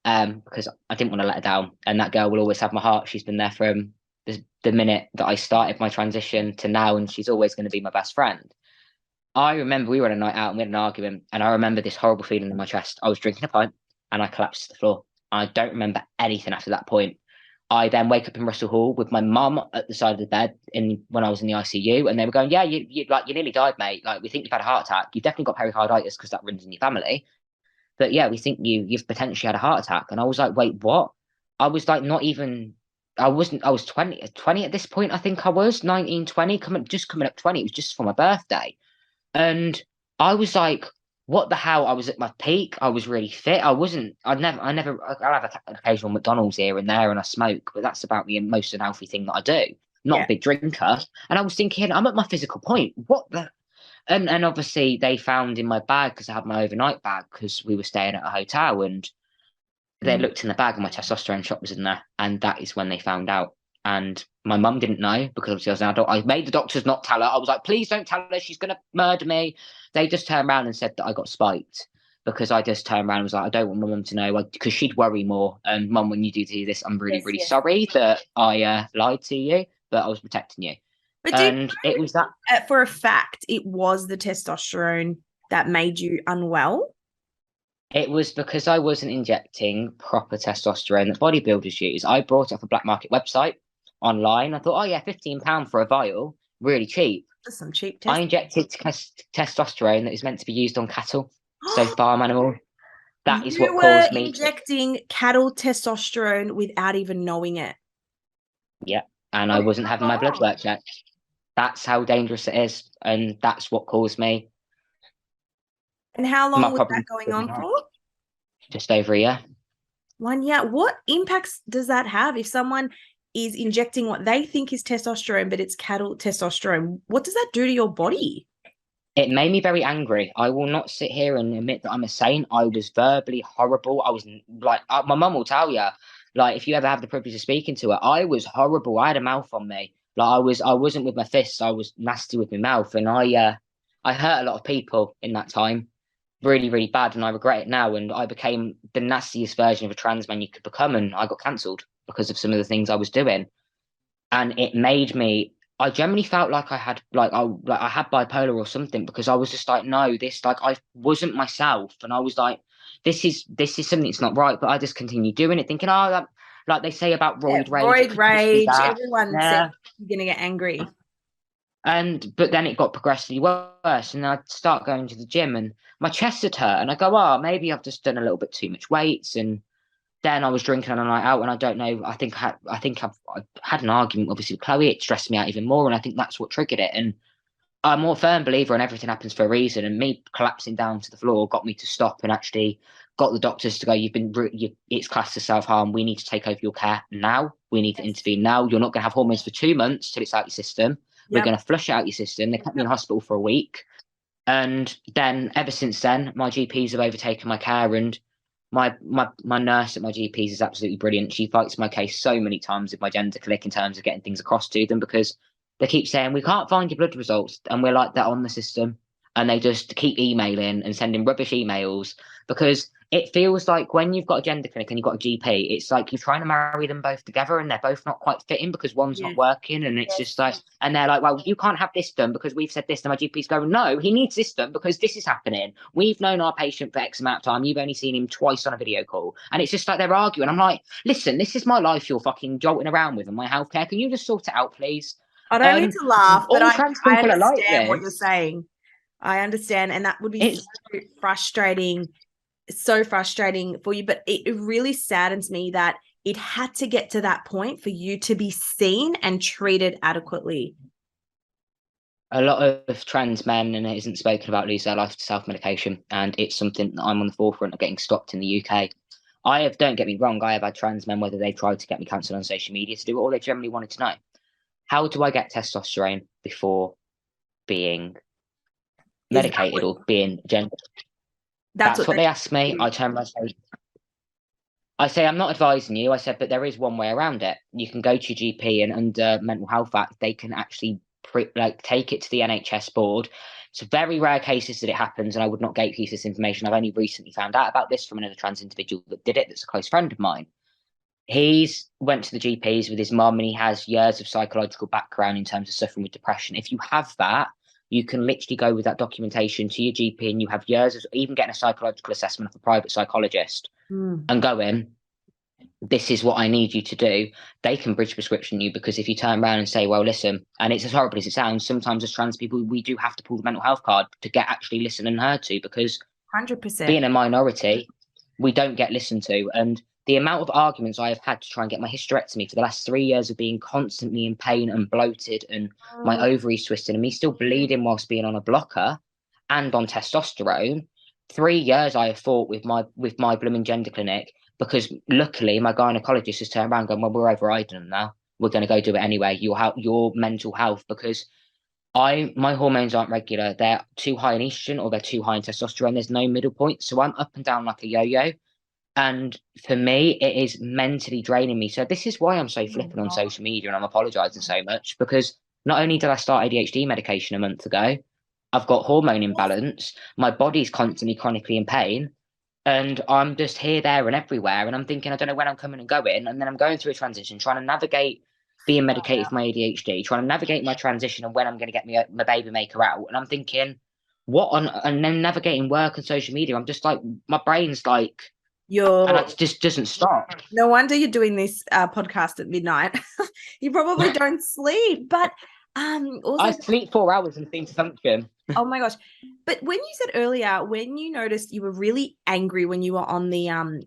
because I didn't want to let her down. And that girl will always have my heart. She's been there from the minute that I started my transition to now, and she's always going to be my best friend. I remember we were on a night out and we had an argument, and I remember this horrible feeling in my chest. I was drinking a pint and I collapsed to the floor. I don't remember anything after that point. I then wake up in Russell Hall with my mum at the side of the bed when I was in the ICU, and they were going, "Yeah, you nearly died, mate. Like, we think you've had a heart attack. You've definitely got pericarditis because that runs in your family. But yeah, we think you've potentially had a heart attack." And I was like, "Wait, what?" I was like, not even. I was 20 at this point. I think I was 19, 20, coming up 20. It was just for my birthday. And I was like, what the hell? I was at my peak. I was really fit. I'll have an occasional McDonald's here and there, and I smoke, but that's about the most unhealthy thing that I do. Not a big drinker. And I was thinking, I'm at my physical point. What the? And obviously they found in my bag, because I had my overnight bag, because we were staying at a hotel, and they looked in the bag and my testosterone shot was in there. And that is when they found out. And my mum didn't know, because obviously I was an adult. I made the doctors not tell her. I was like, please don't tell her. She's going to murder me. They just turned around and said that I got spiked, because I just turned around and was like, I don't want my mum to know, because she'd worry more. And mum, when you do this, I'm really, really sorry that I lied to you, but I was protecting you. But and it was that. For a fact, it was the testosterone that made you unwell? It was because I wasn't injecting proper testosterone that bodybuilders use. I brought it off a black market website online. I thought, oh yeah, £15 for a vial, really cheap. That's some cheap I injected testosterone that is meant to be used on cattle, so farm animal. That is what caused me injecting cattle testosterone without even knowing it. Yeah, and I wasn't having my blood work checked. That's how dangerous it is, and that's what caused me. And how long was that going on for? Just over a year. 1 year. What impacts does that have if someone is injecting what they think is testosterone, but it's cattle testosterone? What does that do to your body? It made me very angry. I will not sit here and admit that I'm a saint. I was verbally horrible. I was like, my mum will tell you, like, if you ever have the privilege of speaking to her, I was horrible. I had a mouth on me. Like, I wasn't with my fists. I was nasty with my mouth, and I hurt a lot of people in that time, really, really bad, and I regret it now. And I became the nastiest version of a trans man you could become, and I got cancelled because of some of the things I was doing, and it made me. I generally felt like I had I had bipolar or something, because I was just like, no, this, like, I wasn't myself, and I was like, this is something that's not right. But I just continued doing it, thinking, oh, that, like they say about roid rage. Roid rage. Everyone said you're gonna get angry. But then it got progressively worse, and I'd start going to the gym, and my chest would hurt, and I go, oh, maybe I've just done a little bit too much weights. And then I was drinking on a night out, and I don't know. I think I've had an argument, obviously, with Chloe. It stressed me out even more, and I think that's what triggered it. And I'm a more firm believer in everything happens for a reason. And me collapsing down to the floor got me to stop, and actually got the doctors to go, it's classed as self-harm. We need to take over your care now. We need to intervene now. You're not going to have hormones for 2 months till it's out your system. We're going to flush it out your system. They kept me in hospital for a week. And then ever since then, my GPs have overtaken my care, and my nurse at my GP's is absolutely brilliant. She fights my case so many times with my gender clinic in terms of getting things across to them, because they keep saying, we can't find your blood results, and we're like, that on the system. And they just keep emailing and sending rubbish emails, because it feels like when you've got a gender clinic and you've got a GP, it's like you're trying to marry them both together and they're both not quite fitting because one's not Yes. working. And it's just like, and they're like, well, you can't have this done because we've said this. And my GP's going, no, he needs this done because this is happening. We've known our patient for X amount of time. You've only seen him twice on a video call. And it's just like they're arguing. I'm like, listen, this is my life you're fucking jolting around with and my healthcare. Can you just sort it out, please? I don't mean to laugh, but All trans I people are like understand what you're this. saying. I understand. And that would be so frustrating for you. But it really saddens me that it had to get to that point for you to be seen and treated adequately. A lot of trans men, and it isn't spoken about, lose their life to self-medication. And it's something that I'm on the forefront of getting stopped in the UK. Don't get me wrong, I have had trans men, whether they've tried to get me cancelled on social media to do it, or they generally wanted to know, how do I get testosterone before being medicated or being gender? That's what they asked me. I turn around and say, I'm not advising you. I said, but there is one way around it. You can go to your GP, and under Mental Health Act, they can actually take it to the NHS board. It's very rare cases that it happens, and I would not gatekeep this information. I've only recently found out about this from another trans individual that did it. That's a close friend of mine. He's went to the GPs with his mum, and he has years of psychological background in terms of suffering with depression. If you have that, you can literally go with that documentation to your GP, and you have years of even getting a psychological assessment of a private psychologist and go in, this is what I need you to do. They can bridge prescription you, because if you turn around and say, well, listen, and it's as horrible as it sounds, sometimes as trans people, we do have to pull the mental health card to get actually listened and heard to, because 100%. being a minority, we don't get listened to. And the amount of arguments I have had to try and get my hysterectomy for the last 3 years of being constantly in pain and bloated and my ovaries twisted and me still bleeding whilst being on a blocker and on testosterone, 3 years I have fought with my blooming gender clinic, because luckily my gynecologist has turned around and gone, well, we're overriding them now. We're going to go do it anyway. Your mental health, because my hormones aren't regular. They're too high in estrogen or they're too high in testosterone. There's no middle point. So I'm up and down like a yo-yo. And for me, it is mentally draining me. So this is why I'm so flippant on social media and I'm apologizing so much, because not only did I start ADHD medication a month ago, I've got hormone imbalance. My body's constantly chronically in pain. And I'm just here, there, and everywhere. And I'm thinking, I don't know when I'm coming and going. And then I'm going through a transition, trying to navigate being medicated for my ADHD, trying to navigate my transition and when I'm going to get my baby maker out. And I'm thinking, and then navigating work and social media. I'm just like, my brain's like, and it just doesn't stop. No wonder you're doing this podcast at midnight. You probably don't sleep, but also I sleep 4 hours and seem to function. Oh my gosh. But when you said earlier, when you noticed you were really angry when you were on the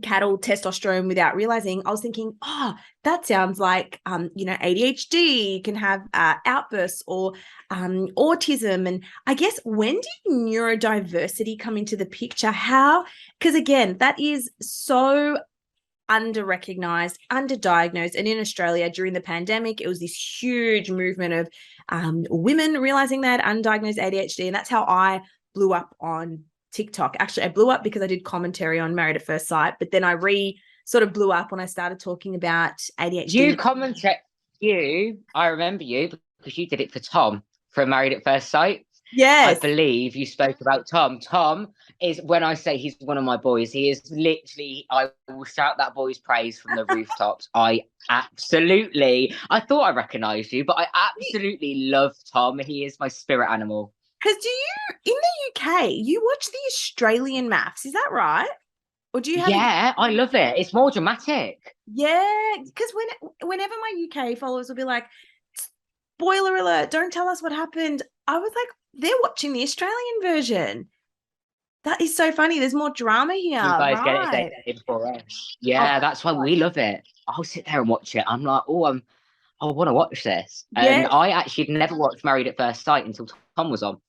cattle testosterone without realizing, I was thinking, oh, that sounds like ADHD can have outbursts, or autism. And I guess, when did neurodiversity come into the picture? How? Because again, that is so under-recognized, underdiagnosed. And in Australia during the pandemic, it was this huge movement of women realizing they had undiagnosed ADHD. And that's how I blew up on TikTok. Actually, I blew up because I did commentary on Married at First Sight, but then I sort of blew up when I started talking about ADHD. I remember you because you did it for Tom from Married at First Sight. Yes. I believe you spoke about Tom. Tom is, when I say he's one of my boys, he is literally, I will shout that boy's praise from the rooftops. I thought I recognized you, but I absolutely love Tom. He is my spirit animal. Because in the UK, you watch the Australian maths, is that right? Or do you have? Yeah, I love it. It's more dramatic. Yeah, because whenever my UK followers will be like, spoiler alert, don't tell us what happened, I was like, they're watching the Australian version. That is so funny. There's more drama here. You guys get it day before us. Yeah, that's why we love it. I'll sit there and watch it. I'm like, I want to watch this. And I actually never watched Married at First Sight until Tom was on.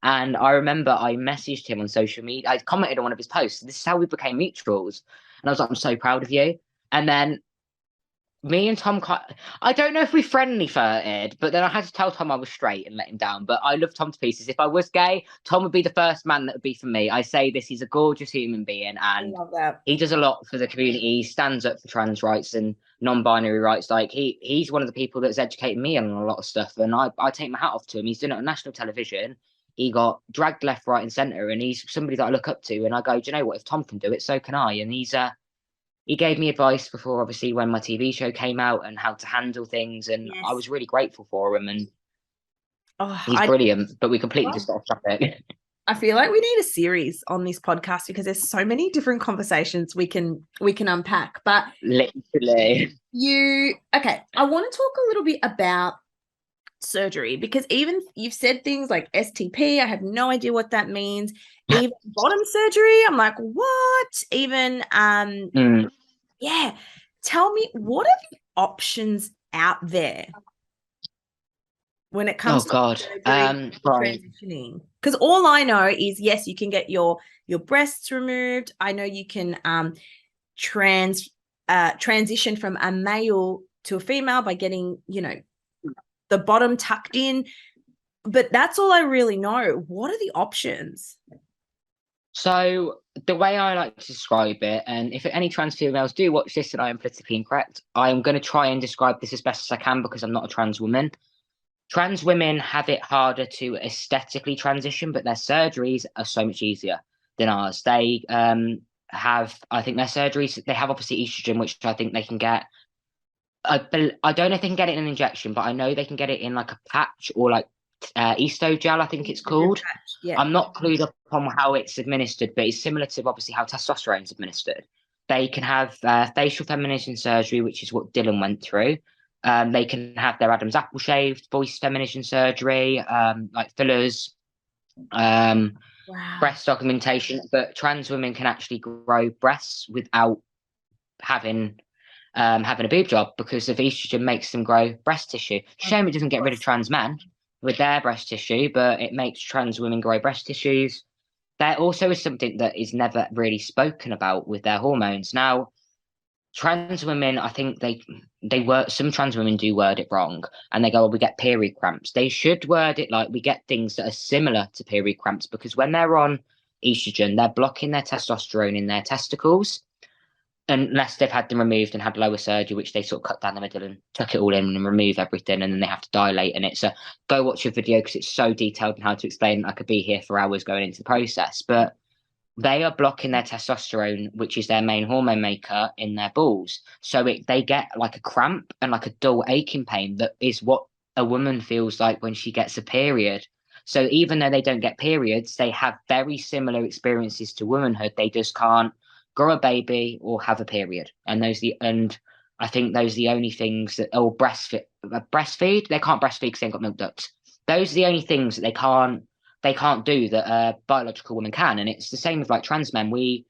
And I remember I messaged him on social media. I commented on one of his posts. This is how we became mutuals. And I was like, I'm so proud of you. And then me and Tom, I don't know if we friendly flirted, but then I had to tell Tom I was straight and let him down. But I love Tom to pieces. If I was gay, Tom would be the first man that would be for me. I say this, he's a gorgeous human being, and he does a lot for the community. He stands up for trans rights and non-binary rights. Like he's one of the people that's educated me on a lot of stuff, and I take my hat off to him. He's done it on national television. he got dragged left, right, and centre, and he's somebody that I look up to. And I go, do you know what? If Tom can do it, so can I. And he gave me advice before, obviously, when my TV show came out and how to handle things, and I Yes. was really grateful for him. And Oh, he's brilliant. But we completely just got off topic. I feel like we need a series on this podcast because there's so many different conversations we can unpack. But Literally. okay, I want to talk a little bit about surgery, because even you've said things like STP, I have no idea what that means. Even bottom surgery, I'm like, what? Even yeah. Tell me, what are the options out there when it comes to transitioning? Because all I know is, yes, you can get your breasts removed. I know you can transition from a male to a female by getting, the bottom tucked in. But that's all I really know. What are the options? So the way I like to describe it, and if any trans females do watch this and I am politically incorrect, I'm going to try and describe this as best as I can because I'm not a trans woman. Trans women have it harder to aesthetically transition, but their surgeries are so much easier than ours. They have, I think their surgeries, they have obviously estrogen, which I think they can get. I don't know if they can get it in an injection, but I know they can get it in like a patch or like 𝗬𝗍𝗆, I think it's called. Yeah. I'm not clued up on how it's administered, but it's similar to obviously how testosterone is administered. They can have facial feminization surgery, which is what Dylan went through. They can have their Adam's apple shaved, voice feminization surgery, like fillers, breast augmentation. But trans women can actually grow breasts without having a boob job because of estrogen makes them grow breast tissue. Shame it doesn't get rid of trans men with their breast tissue, but it makes trans women grow breast tissues. There also is something that is never really spoken about with their hormones. Now, trans women, I think some trans women do word it wrong and they go, we get period cramps. They should word it like we get things that are similar to period cramps because when they're on estrogen, they're blocking their testosterone in their testicles. Unless they've had them removed and had lower surgery, which they sort of cut down the middle and tuck it all in and remove everything, and then they have to dilate in it. So go watch your video because it's so detailed and how to explain. I could be here for hours going into the process, but they are blocking their testosterone, which is their main hormone maker, in their balls. So they get like a cramp and like a dull aching pain that is what a woman feels like when she gets a period. So even though they don't get periods, they have very similar experiences to womanhood. They just can't grow a baby or have a period. And I think those are the only things that breastfeed. They can't breastfeed because they ain't got milk ducts. Those are the only things that they can't do that a biological woman can. And it's the same with like trans men. We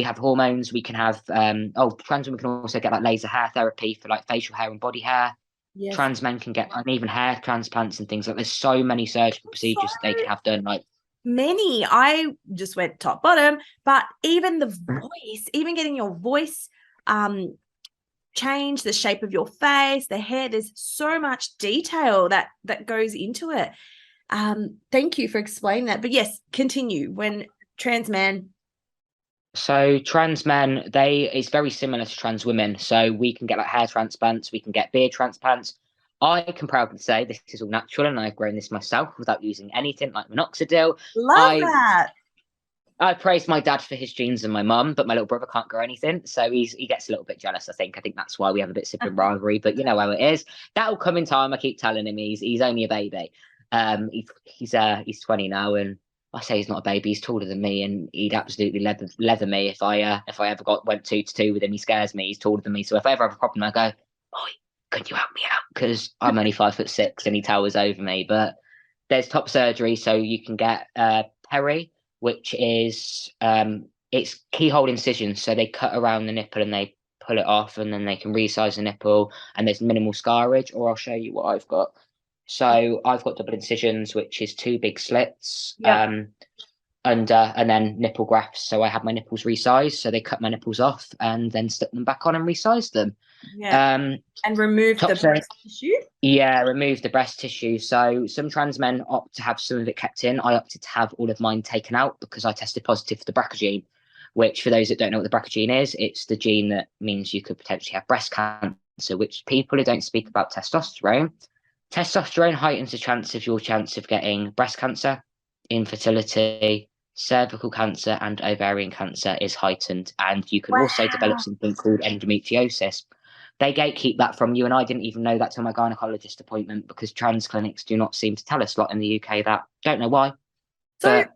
have hormones. We can have trans women can also get like laser hair therapy for like facial hair and body hair. Yes. Trans men can get uneven hair transplants and things like. There's so many surgical procedures that they can have done. Like many. I just went top bottom, but even the voice, even getting your voice change, the shape of your face, the hair, there's so much detail that goes into it. Thank you for explaining that. But yes, continue. When trans men. So trans men, it's very similar to trans women. So we can get like hair transplants, we can get beard transplants. I can proudly say this is all natural and I've grown this myself without using anything like minoxidil. Love that. I praise my dad for his genes and my mum, but my little brother can't grow anything. So he gets a little bit jealous, I think. I think that's why we have a bit sibling rivalry, but you know how it is. That'll come in time. I keep telling him he's only a baby. He's 20 now and I say he's not a baby, he's taller than me and he'd absolutely leather me if I ever went 2-2 with him. He scares me, he's taller than me. So if I ever have a problem, I go, boy, could you help me out? Because I'm only 5'6" and he towers over me. But there's top surgery, so you can get peri, which is it's keyhole incision. So they cut around the nipple and they pull it off, and then they can resize the nipple. And there's minimal scarage. Or I'll show you what I've got. So I've got double incisions, which is 2 big slits. And then nipple grafts. So I had my nipples resized. So they cut my nipples off and then stuck them back on and resized them. And remove the breast tissue? Yeah, remove the breast tissue. So some trans men opt to have some of it kept in. I opted to have all of mine taken out because I tested positive for the BRCA gene, which for those that don't know what the BRCA gene is, it's the gene that means you could potentially have breast cancer, which people who don't speak about testosterone heightens the chance of your chance of getting breast cancer. infertility, cervical cancer, and ovarian cancer is heightened. And you can also develop Wow. something called endometriosis. They gatekeep that from you, and I didn't even know that till my gynecologist appointment, because trans clinics do not seem to tell us a lot in the UK that. Don't know why. So But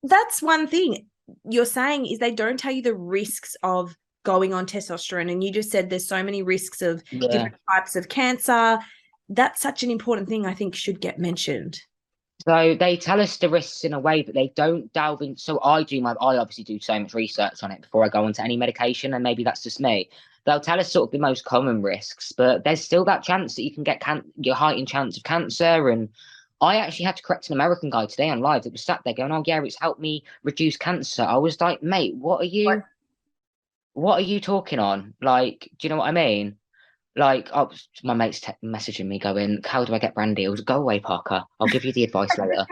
that's one thing you're saying, is they don't tell you the risks of going on testosterone. And you just said there's so many risks of different types of cancer. That's such an important thing, I think should get mentioned. So they tell us the risks in a way, but they don't delve in. So I obviously do so much research on it before I go onto any medication, and maybe that's just me. They'll tell us sort of the most common risks, but there's still that chance that you can get your heightened chance of cancer. And I actually had to correct an American guy today on live that was sat there going, "Oh yeah, it's helped me reduce cancer." I was like, "Mate, what are you talking on? Like, do you know what I mean?" Like, my mate's messaging me going, "How do I get brand deals?" Go away, Parker. I'll give you the advice later.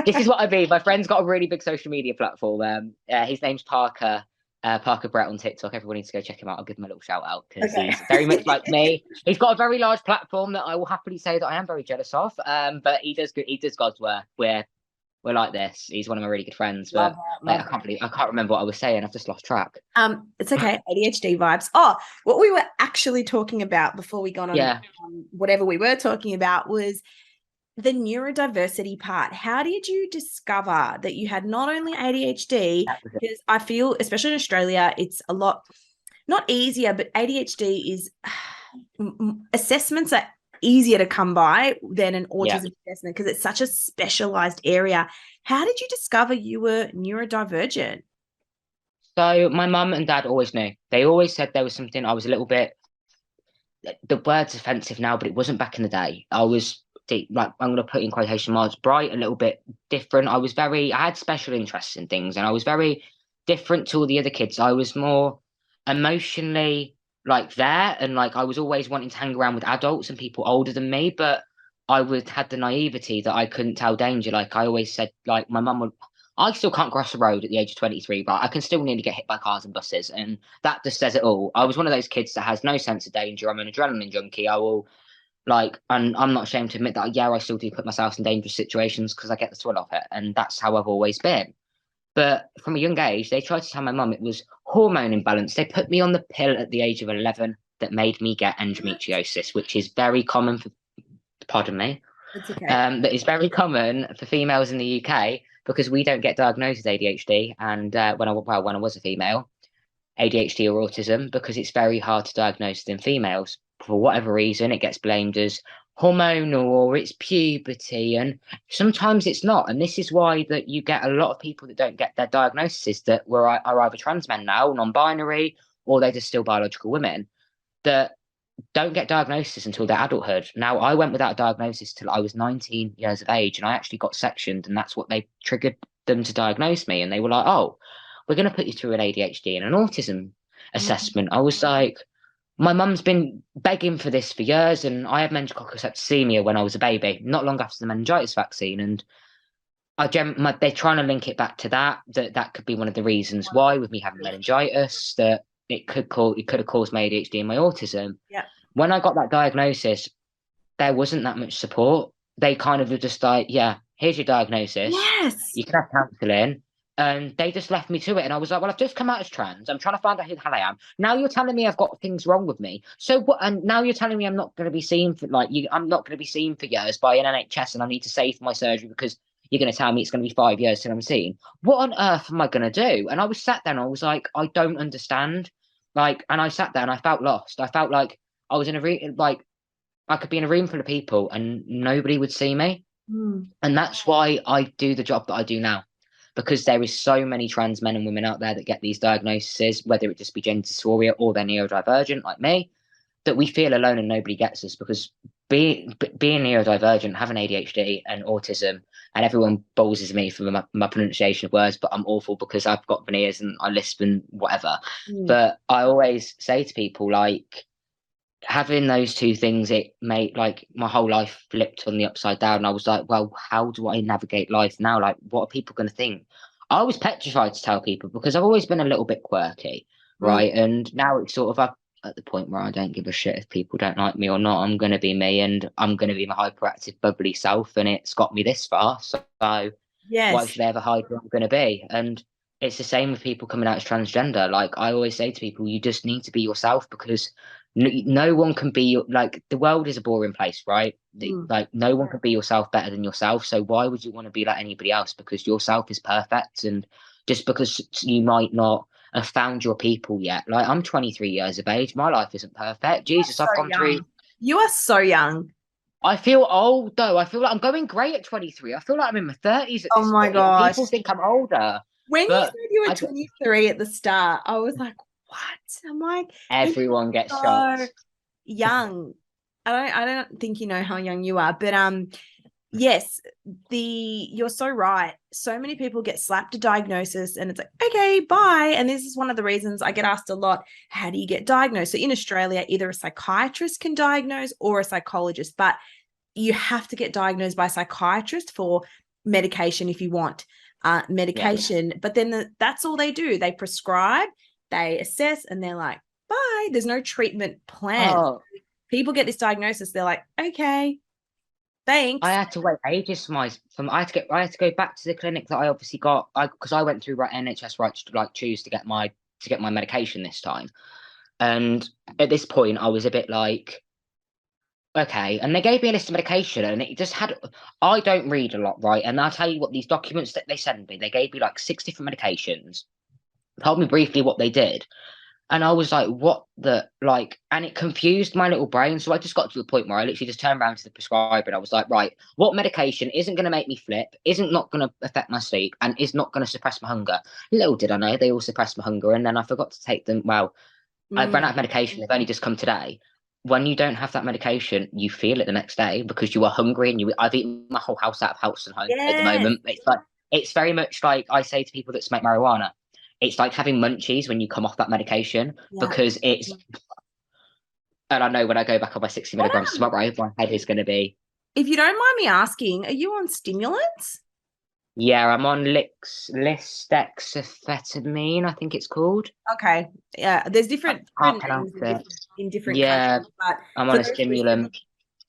This is what I mean. My friend's got a really big social media platform. His name's Parker. Parker Brett on TikTok. Everyone needs to go check him out. I'll give him a little shout out because he's very much like me. He's got a very large platform that I will happily say that I am very jealous of. But he does good. He does God's work. We're like this. He's one of my really good friends. But I can't remember what I was saying. I've just lost track. It's okay. ADHD vibes. Oh, what we were actually talking about before we got on, whatever we were talking about, was the neurodiversity part. How did you discover that you had not only ADHD? Because I feel, especially in Australia, it's a lot not easier, but ADHD is assessments are easier to come by than an autism assessment because it's such a specialized area. How did you discover you were neurodivergent? So my mum and dad always knew. They always said there was something. I was a little bit, the word's offensive now, but it wasn't back in the day. I was like, I'm going to put in quotation marks, bright, a little bit different. I had special interests in things, and I was very different to all the other kids. I was more emotionally like there, and like I was always wanting to hang around with adults and people older than me, but I had the naivety that I couldn't tell danger. Like I always said, like my mum would, I still can't cross the road at the age of 23, but I can still nearly get hit by cars and buses, and that just says it all. I was one of those kids that has no sense of danger. I'm an adrenaline junkie. I will, like, and I'm not ashamed to admit that, yeah, I still do put myself in dangerous situations because I get the thrill of it, and that's how I've always been. But from a young age, they tried to tell my mum it was hormone imbalance. They put me on the pill at the age of 11 that made me get endometriosis, which is very common for, pardon me, It's okay. that is very common for females in the UK because we don't get diagnosed with ADHD. And when I was a female, ADHD or autism, because it's very hard to diagnose in females. For whatever reason, it gets blamed as hormonal or it's puberty, and sometimes it's not. And this is why that you get a lot of people that don't get their diagnoses that are either trans men now, non-binary, or they're just still biological women that don't get diagnosis until their adulthood. Now, I went without a diagnosis till I was 19 years of age, and I actually got sectioned, and that's what they triggered them to diagnose me. And they were like, "Oh, we're going to put you through an ADHD and an autism assessment." I was like, my mum's been begging for this for years, and I had meningococcal septicemia when I was a baby, not long after the meningitis vaccine. And they're trying to link it back to that could be one of the reasons why, with me having meningitis, that it could have caused my ADHD and my autism. Yeah. When I got that diagnosis, there wasn't that much support. They kind of were just like, "Yeah, here's your diagnosis. Yes. You can have counselling." And they just left me to it. And I was like, "Well, I've just come out as trans. I'm trying to find out who the hell I am. Now you're telling me I've got things wrong with me. So what? And now you're telling me I'm not going to be seen for I'm not going to be seen for years by an NHS, and I need to save for my surgery because you're going to tell me it's going to be 5 years till I'm seen. What on earth am I going to do?" And I was sat there and I was like, I don't understand. Like, and I sat there and I felt lost. I felt like I was in a room, like I could be in a room full of people and nobody would see me. And that's why I do the job that I do now. Because there is so many trans men and women out there that get these diagnoses, whether it just be gender dysphoria or they're neurodivergent like me, that we feel alone and nobody gets us. Because being neurodivergent, having ADHD and autism, and everyone bowls me for my pronunciation of words, but I'm awful because I've got veneers and I lisp and whatever. But I always say to people, like, having those two things, it made like my whole life flipped on the upside down. And I was like, well, how do I navigate life now? Like, what are people going to think? I was petrified to tell people because I've always been a little bit quirky, right? And now it's sort of at the point where I don't give a shit if people don't like me or not. I'm going to be me, and I'm going to be my hyperactive, bubbly self, and it's got me this far. So Why Yes. should I ever hide who I'm going to be? And it's the same with people coming out as transgender. Like I always say to people, you just need to be yourself because no one can be like the world is a boring place, right? Mm. Like no one can be yourself better than yourself. So why would you want to be like anybody else? Because yourself is perfect, and just because you might not have found your people yet. Like I'm 23 years of age, my life isn't perfect. You are Jesus, I've so gone through. young. You are so young. I feel old though. I feel like I'm going great at 23. I feel like I'm in my 30s at Oh this my point, and gosh. people think I'm older. When you But said you were I, 23 at the start, I was like, what? I'm like, he's everyone gets so shocked. young. I don't think you know how young you are, but yes, you're so right. So many people get slapped a diagnosis and it's like, okay, bye. And this is one of the reasons I get asked a lot, how do you get diagnosed? So in Australia, either a psychiatrist can diagnose or a psychologist, but you have to get diagnosed by a psychiatrist for medication if you want Yeah. medication. But then that's all they do. They prescribe, they assess, and they're like, bye. There's no treatment plan. Oh, People get this diagnosis. They're like, okay, I thanks. had to wait ages for my from I had to go back to the clinic that I obviously got because I went through NHS right to like choose to get my medication this time. And at this point I was a bit like, okay, and they gave me a list of medication, and it just had. I don't read a lot, right? And I'll tell you what, these documents that they sent me, they gave me like 6 different medications, told me briefly what they did, and I was like, what the like, and it confused my little brain. So I just got to the point where I literally just turned around to the prescriber and I was like, right, what medication isn't going to make me flip, isn't not going to affect my sleep, and is not going to suppress my hunger? Little did I know they all suppress my hunger, and then I forgot to take them. Well, I ran out of medication. They've only just come today. When you don't have that medication, you feel it the next day because you are hungry, and I've eaten my whole house out of house and home at the Yes. moment. It's like it's very much like I say to people that smoke marijuana. It's like having munchies when you come off that medication Yeah. because it's. And I know when I go back on my 60 What, milligrams tomorrow, my head is going to be. if you don't mind me asking, are you on stimulants? Yeah, I'm on lisdexamfetamine, I think it's called. Okay. Yeah. There's I different can't names pronounce it. in different Yeah, countries, but I'm for on a those listening, stimulant.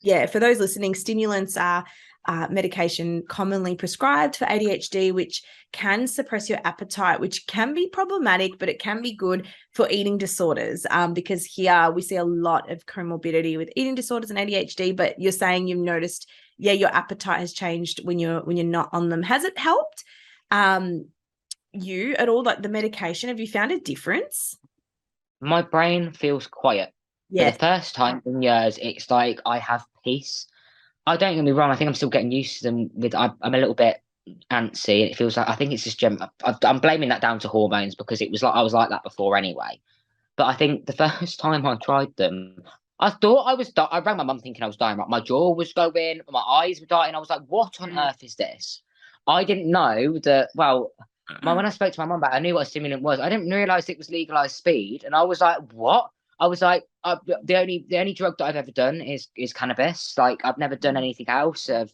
yeah, for those listening, stimulants are medication commonly prescribed for ADHD, which can suppress your appetite, which can be problematic, but it can be good for eating disorders. Because here we see a lot of comorbidity with eating disorders and ADHD. But you're saying you've noticed, yeah, your appetite has changed when you're not on them. Has it helped you at all? Like the medication, have you found a difference? My brain feels quiet. For the Yes. first time in years, it's like I have peace. I don't get me wrong, I think I'm still getting used to them. I'm a little bit antsy. It feels like I think it's just I'm blaming that down to hormones because it was like I was like that before anyway. But I think the first time I tried them, I thought I was. I rang my mum thinking I was dying. Right, my jaw was going, my eyes were dying. I was like, "What on earth is this?" I didn't know that. Well, when I spoke to my mum about it, I knew what a stimulant was. I didn't realize it was legalized speed, and I was like, "What?" I was like, the only drug that I've ever done is cannabis. Like I've never done anything else. Of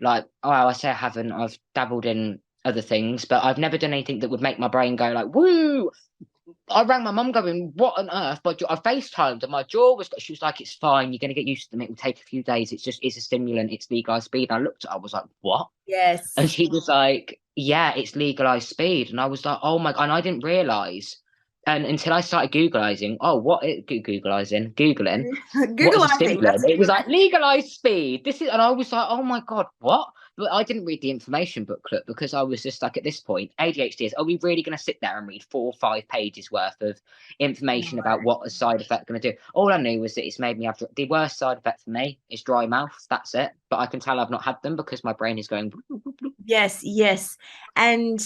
like, oh, I say I haven't. I've dabbled in other things, but I've never done anything that would make my brain go like, "Woo!" I rang my mum going, what on earth? But I FaceTimed and my jaw was, she was like, it's fine. You're going to get used to them. It will take a few days. It's a stimulant. It's legalized speed. And I looked at her, I was like, what? And Yes. she was like, yeah, it's legalized speed. And I was like, oh my God. And I didn't realize. And until I started Googling, Googling, what is a Googleizing. That's stimulant? a It good was one. like legalized speed. And I was like, oh my God, what? But I didn't read the information booklet because I was just like, at this point, ADHD is, are we really going to sit there and read 4 or 5 pages worth of information about what a side effect going to do? All I knew was that it's made me have the worst side effect for me is dry mouth. That's it. But I can tell I've not had them because my brain is going. Yes, yes. And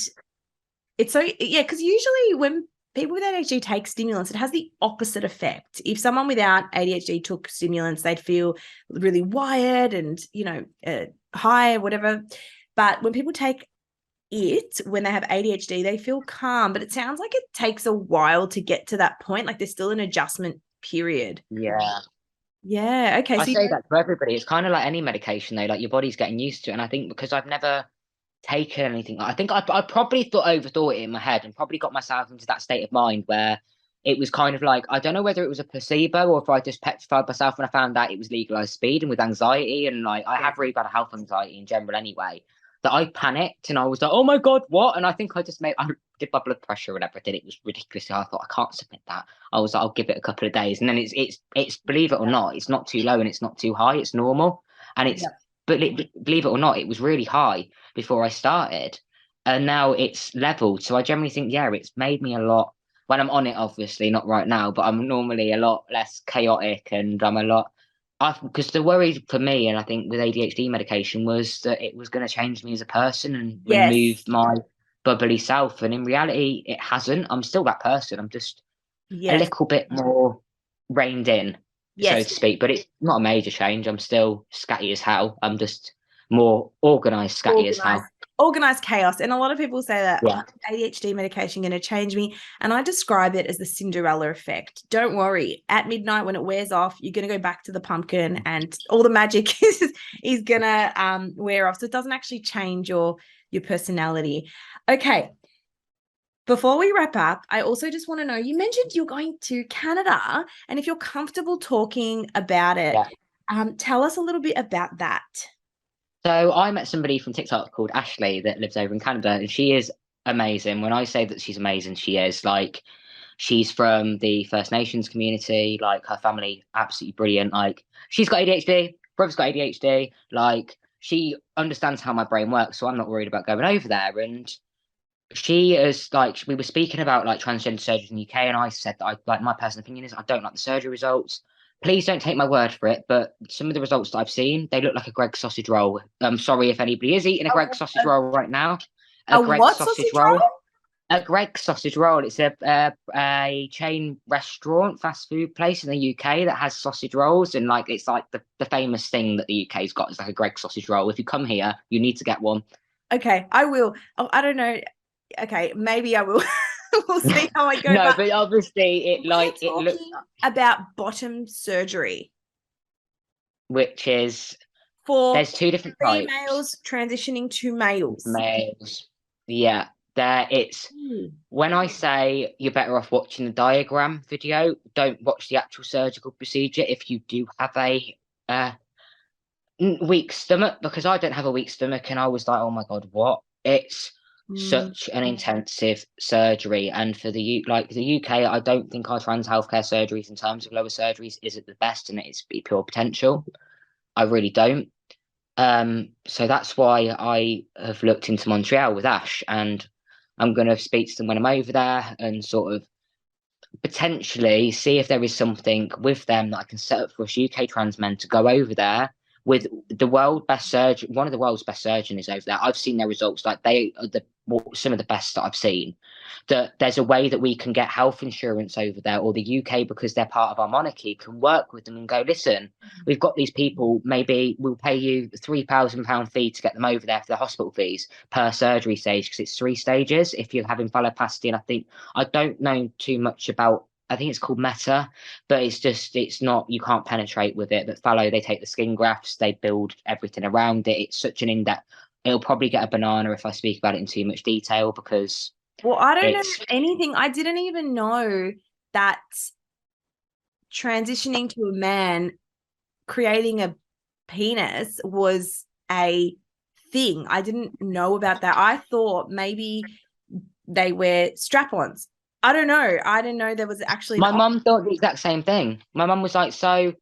it's so, yeah, because usually when people with ADHD take stimulants, it has the opposite effect. If someone without ADHD took stimulants, they'd feel really wired and, high, whatever. But when people take it, when they have ADHD, they feel calm. But it sounds like it takes a while to get to that point. Like there's still an adjustment period. Yeah. Yeah. Okay. I So, say that to everybody. It's kind of like any medication, though. Like your body's getting used to it. And I think because I've never taken anything, I think I probably overthought it in my head and probably got myself into that state of mind where it was kind of like, I don't know whether it was a placebo or if I just petrified myself when I found out it was legalized speed and with anxiety. And like, I have really bad health anxiety in general anyway. that I panicked and I was like, oh my God, what? And I think I did my blood pressure and everything. It was ridiculous. I thought, I can't submit that. I was like, I'll give it a couple of days. And then it's believe it or not, it's not too low and it's not too high. It's normal. And believe it or not, it was really high before I started. And now it's leveled. So I generally think, yeah, it's made me a lot, when I'm on it, obviously, not right now, but I'm normally a lot less chaotic and I'm a lot, because the worry for me, and I think with ADHD medication, was that it was going to change me as a person and remove my bubbly self. And in reality, it hasn't. I'm still that person. I'm just a little bit more reined in, so to speak. But it's not a major change. I'm still scatty as hell. I'm just more organized, scatty as hell. Organized chaos. And a lot of people say that ADHD medication going to change me. And I describe it as the Cinderella effect. Don't worry. At midnight, when it wears off, you're going to go back to the pumpkin and all the magic is going to wear off. So it doesn't actually change your personality. Okay. Before we wrap up, I also just want to know, you mentioned you're going to Canada, and if you're comfortable talking about it, tell us a little bit about that. So I met somebody from TikTok called Ashley that lives over in Canada, and she is amazing. When I say that she's amazing, she is. Like, she's from the First Nations community. Like, her family, absolutely brilliant. Like, she's got ADHD, brother's got ADHD. Like, she understands how my brain works, so I'm not worried about going over there. And she is like, we were speaking about like transgender surgery in the UK, and I said that my personal opinion is I don't like the surgery results. Please don't take my word for it, but some of the results that I've seen, they look like a Greggs sausage roll. I'm sorry if anybody is eating a Greggs sausage roll right now. A Greggs sausage roll? A Greggs sausage roll. It's a chain restaurant, fast food place in the UK that has sausage rolls, and like it's like the famous thing that the UK's got is like a Greggs sausage roll. If you come here, you need to get one. Okay, I will. Oh, I don't know. Okay, maybe I will. We'll see how I go. No, but obviously it looks about bottom surgery, which is there's two different females transitioning to males. Yeah, when I say you're better off watching the diagram video, don't watch the actual surgical procedure if you do have a weak stomach, because I don't have a weak stomach, and I was like, oh my God, what? It's such an intensive surgery, and for the UK, I don't think our trans healthcare surgeries in terms of lower surgeries is at the best, and it's pure potential. I really don't. So that's why I have looked into Montreal with Ash, and I'm going to speak to them when I'm over there and sort of potentially see if there is something with them that I can set up for us UK trans men to go over there with the world best surgeon. One of the world's best surgeons is over there. I've seen their results. Like, they are some of the best that I've seen. That there's a way that we can get health insurance over there, or the UK, because they're part of our monarchy, can work with them and go, listen, we've got these people, maybe we'll pay you £3,000 fee to get them over there for the hospital fees per surgery stage, because it's 3 stages if you're having 𝗨oplasty. And I don't know too much about, I think it's called Meta, but it's not, you can't penetrate with it. But 𝗨o, they take the skin grafts, they build everything around it. It's such an in-depth, it'll probably get a banana if I speak about it in too much detail, because I don't know anything. I didn't even know that transitioning to a man, creating a penis, was a thing. I didn't know about that. I thought maybe they wear strap-ons. I don't know. I didn't know there was actually. My mum thought the exact same thing. My mum was like, so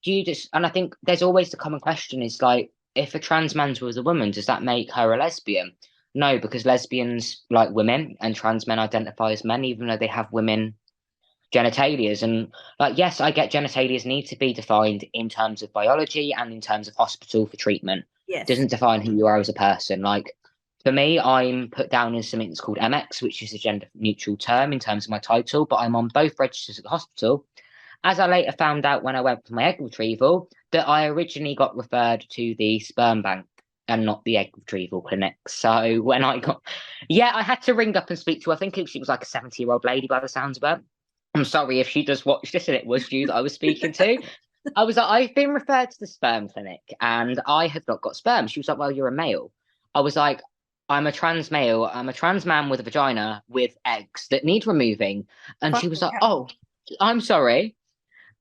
do you just, and I think there's always the common question is like, if a trans man's with a woman, does that make her a lesbian? No, because lesbians like women and trans men identify as men, even though they have women genitalias. And like, yes, I get genitalias need to be defined in terms of biology and in terms of hospital for treatment. Yes. It doesn't define who you are as a person. Like, for me, I'm put down as something that's called 𝗵𝗍𝒄, which is a gender neutral term in terms of my title, but I'm on both registers at the hospital. As I later found out when I went for my egg retrieval, that I originally got referred to the sperm bank and not the egg retrieval clinic. So when I I had to ring up and speak to her. I think she was like a 70-year-old lady by the sounds of it. I'm sorry if she does watch this and it was you that I was speaking to. I was like, I've been referred to the sperm clinic and I have not got sperm. She was like, well, you're a male. I was like, I'm a trans male. I'm a trans man with a vagina with eggs that need removing. And she was like, oh, I'm sorry.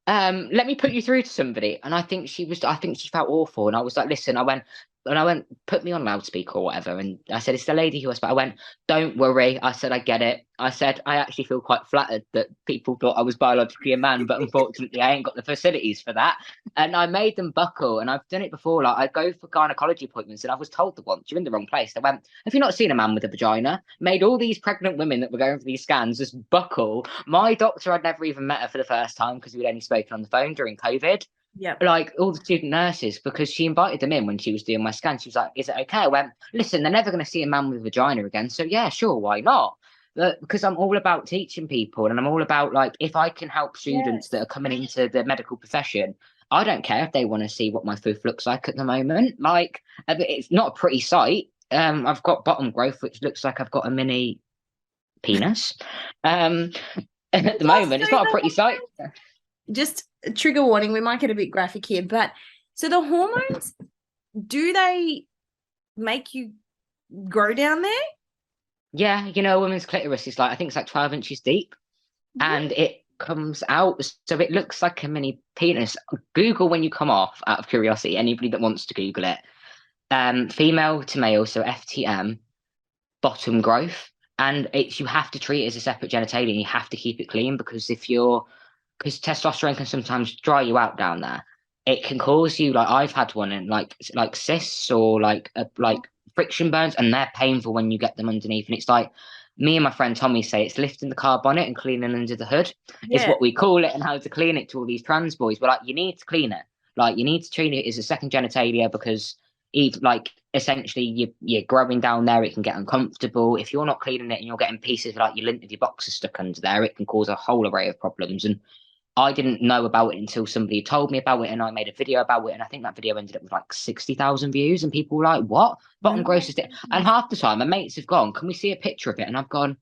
Let me put you through to somebody. And I think she felt awful. And I was like, listen, I went, and I went, put me on loudspeaker or whatever. And I said, it's the lady who I spoke. I went, don't worry. I said, I get it. I said, I actually feel quite flattered that people thought I was biologically a man, but unfortunately I ain't got the facilities for that. And I made them buckle, and I've done it before. Like, I go for gynecology appointments, and I was told the once, you're in the wrong place. They went, have you not seen a man with a vagina? Made all these pregnant women that were going for these scans just buckle. My doctor, I'd never even met her for the first time because we'd only spoken on the phone during COVID. Yeah. Like all the student nurses, because she invited them in when she was doing my scan. She was like, is it okay? I went, listen, they're never going to see a man with a vagina again. So yeah, sure, why not? Because I'm all about teaching people, and I'm all about, like, if I can help students that are coming into the medical profession, I don't care if they want to see what my foof looks like at the moment. Like, it's not a pretty sight. I've got bottom growth, which looks like I've got a mini penis. At the moment, it's not a pretty sight. Just a trigger warning, we might get a bit graphic here, but so the hormones, do they make you grow down there? Yeah, you know, a woman's clitoris is like, I think it's like 12 inches deep, and it comes out, so it looks like a mini penis. Google when you come off, out of curiosity, anybody that wants to Google it. Female to male, so FTM, bottom growth, and you have to treat it as a separate genitalia, and you have to keep it clean, because because testosterone can sometimes dry you out down there. It can cause you, like, I've had one, and like cysts or like friction burns, and they're painful when you get them underneath. And it's like, me and my friend Tommy say, it's lifting the car bonnet and cleaning under the hood is what we call it, and how to clean it to all these trans boys. We're like, you need to clean it. Like, you need to treat it as a second genitalia, because essentially you're growing down there, it can get uncomfortable. If you're not cleaning it and you're getting pieces of, like, your lint of your boxer stuck under there, it can cause a whole array of problems. And I didn't know about it until somebody told me about it, and I made a video about it, and I think that video ended up with like 60,000 views, and people were like, what? Bottom growth is it? And half the time my mates have gone, can we see a picture of it? And I've gone,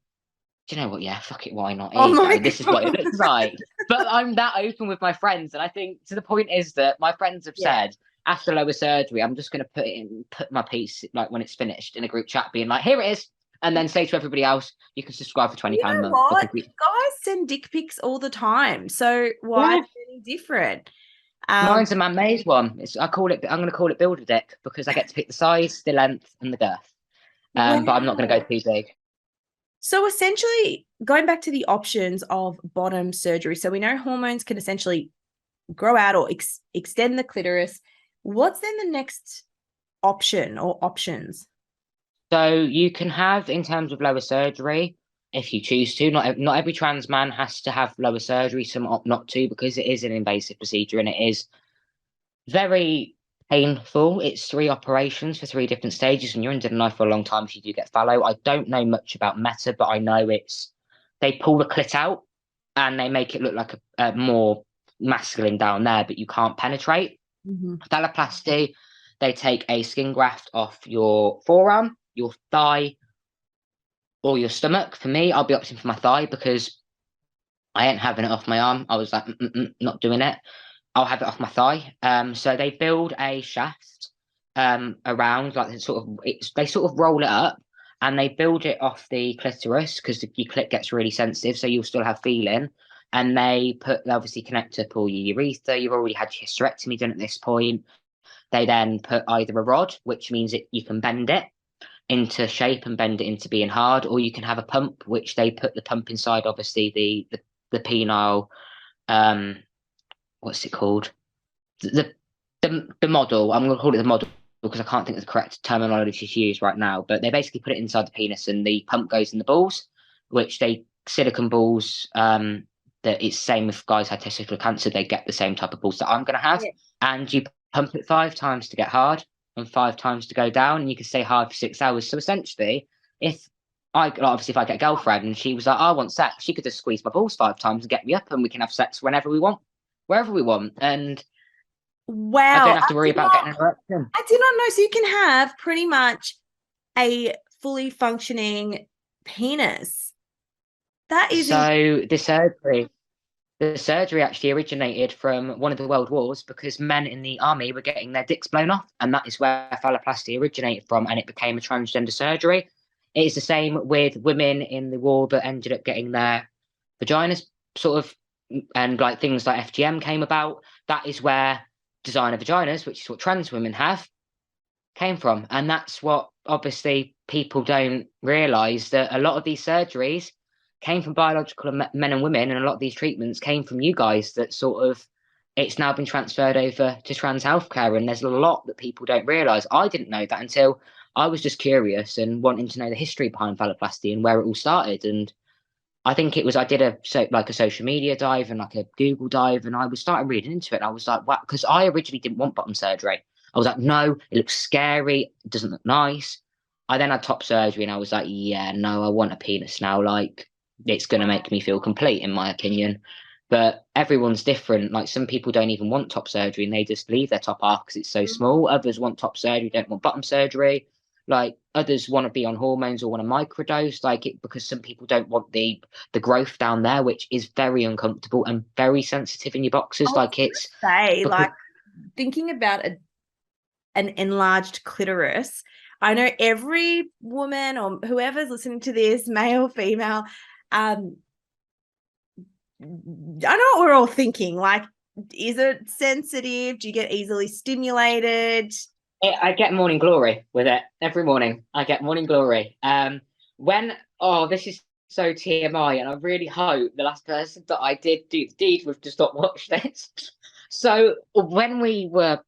do you know what? Yeah, fuck it, why not? Here you go. This is what it looks like. But I'm that open with my friends, and I think, to the point is that my friends have said, after lower surgery, I'm just going to put my piece, like, when it's finished, in a group chat, being like, here it is. And then say to everybody else, you can subscribe for £20 a month. What? Guys send dick pics all the time. So why is it any different? Mine's a man-made one. I'm going to call it Build-A-Dick, because I get to pick the size, the length, and the girth. But I'm not going to go too big. So essentially, going back to the options of bottom surgery. So we know hormones can essentially grow out or extend the clitoris. What's then the next option or options? So you can have, in terms of lower surgery, if you choose to. Not every trans man has to have lower surgery. Some opt not to, because it is an invasive procedure, and it is very painful. It's 3 operations for 3 different stages, and you're under the knife for a long time if you do get fallow. I don't know much about meta, but I know they pull the clit out and they make it look like a more masculine down there, but you can't penetrate. Phalloplasty, they take a skin graft off your forearm, your thigh, or your stomach. For me, I'll be opting for my thigh, because I ain't having it off my arm. I was like, not doing it. I'll have it off my thigh. So they build a shaft around, like, they sort of roll it up, and they build it off the clitoris, because your clit gets really sensitive, so you'll still have feeling. And they obviously connect up all your urethra. You've already had your hysterectomy done at this point. They then put either a rod, which means you can bend it into shape and bend it into being hard, or you can have a pump, which they put the pump inside, obviously, the penile, what's it called? The model. I'm going to call it the model, because I can't think of the correct terminology to use right now. But they basically put it inside the penis, and the pump goes in the balls, which silicone balls. That it's same if guys had testicular cancer, they get the same type of balls that I'm going to have. And you pump it 5 times to get hard and 5 times to go down, and you can stay hard for 6 hours. So essentially, if I get a girlfriend and she was like, I want sex, she could just squeeze my balls 5 times and get me up, and we can have sex whenever we want, wherever we want. And wow, I don't have to worry about getting an erection. I did not know. So you can have pretty much a fully functioning penis. That is so the surgery actually originated from one of the world wars, because men in the army were getting their dicks blown off, and that is where phalloplasty originated from, and it became a transgender surgery. It is the same with women in the war that ended up getting their vaginas sort of, and like things like FGM came about. That is where designer vaginas, which is what trans women have, came from. And that's what obviously people don't realize, that a lot of these surgeries came from biological men and women, and a lot of these treatments came from you guys, that sort of, it's now been transferred over to trans healthcare. And there's a lot that people don't realize. I didn't know that until I was just curious and wanting to know the history behind phalloplasty and where it all started. And I think it was, I did a social media dive and like a Google dive, and I was starting reading into it. And I was like, wow, because I originally didn't want bottom surgery. I was like, no, it looks scary. It doesn't look nice. I then had top surgery, and I was like, yeah, no, I want a penis now. Like, it's going to make me feel complete, in my opinion. But everyone's different. Like, some people don't even want top surgery, and they just leave their top half because it's so small. Others want top surgery, don't want bottom surgery. Like, others want to be on hormones or want to microdose, like it, because some people don't want the growth down there, which is very uncomfortable and very sensitive in your boxes. Like, it's like thinking about an enlarged clitoris. I know every woman or whoever's listening to this, male, female, I know what we're all thinking. Like, is it sensitive? Do you get easily stimulated? I get morning glory with it every morning. I get morning glory. This is so TMI, and I really hope the last person that I did do the deed with does not watch this. So when we were,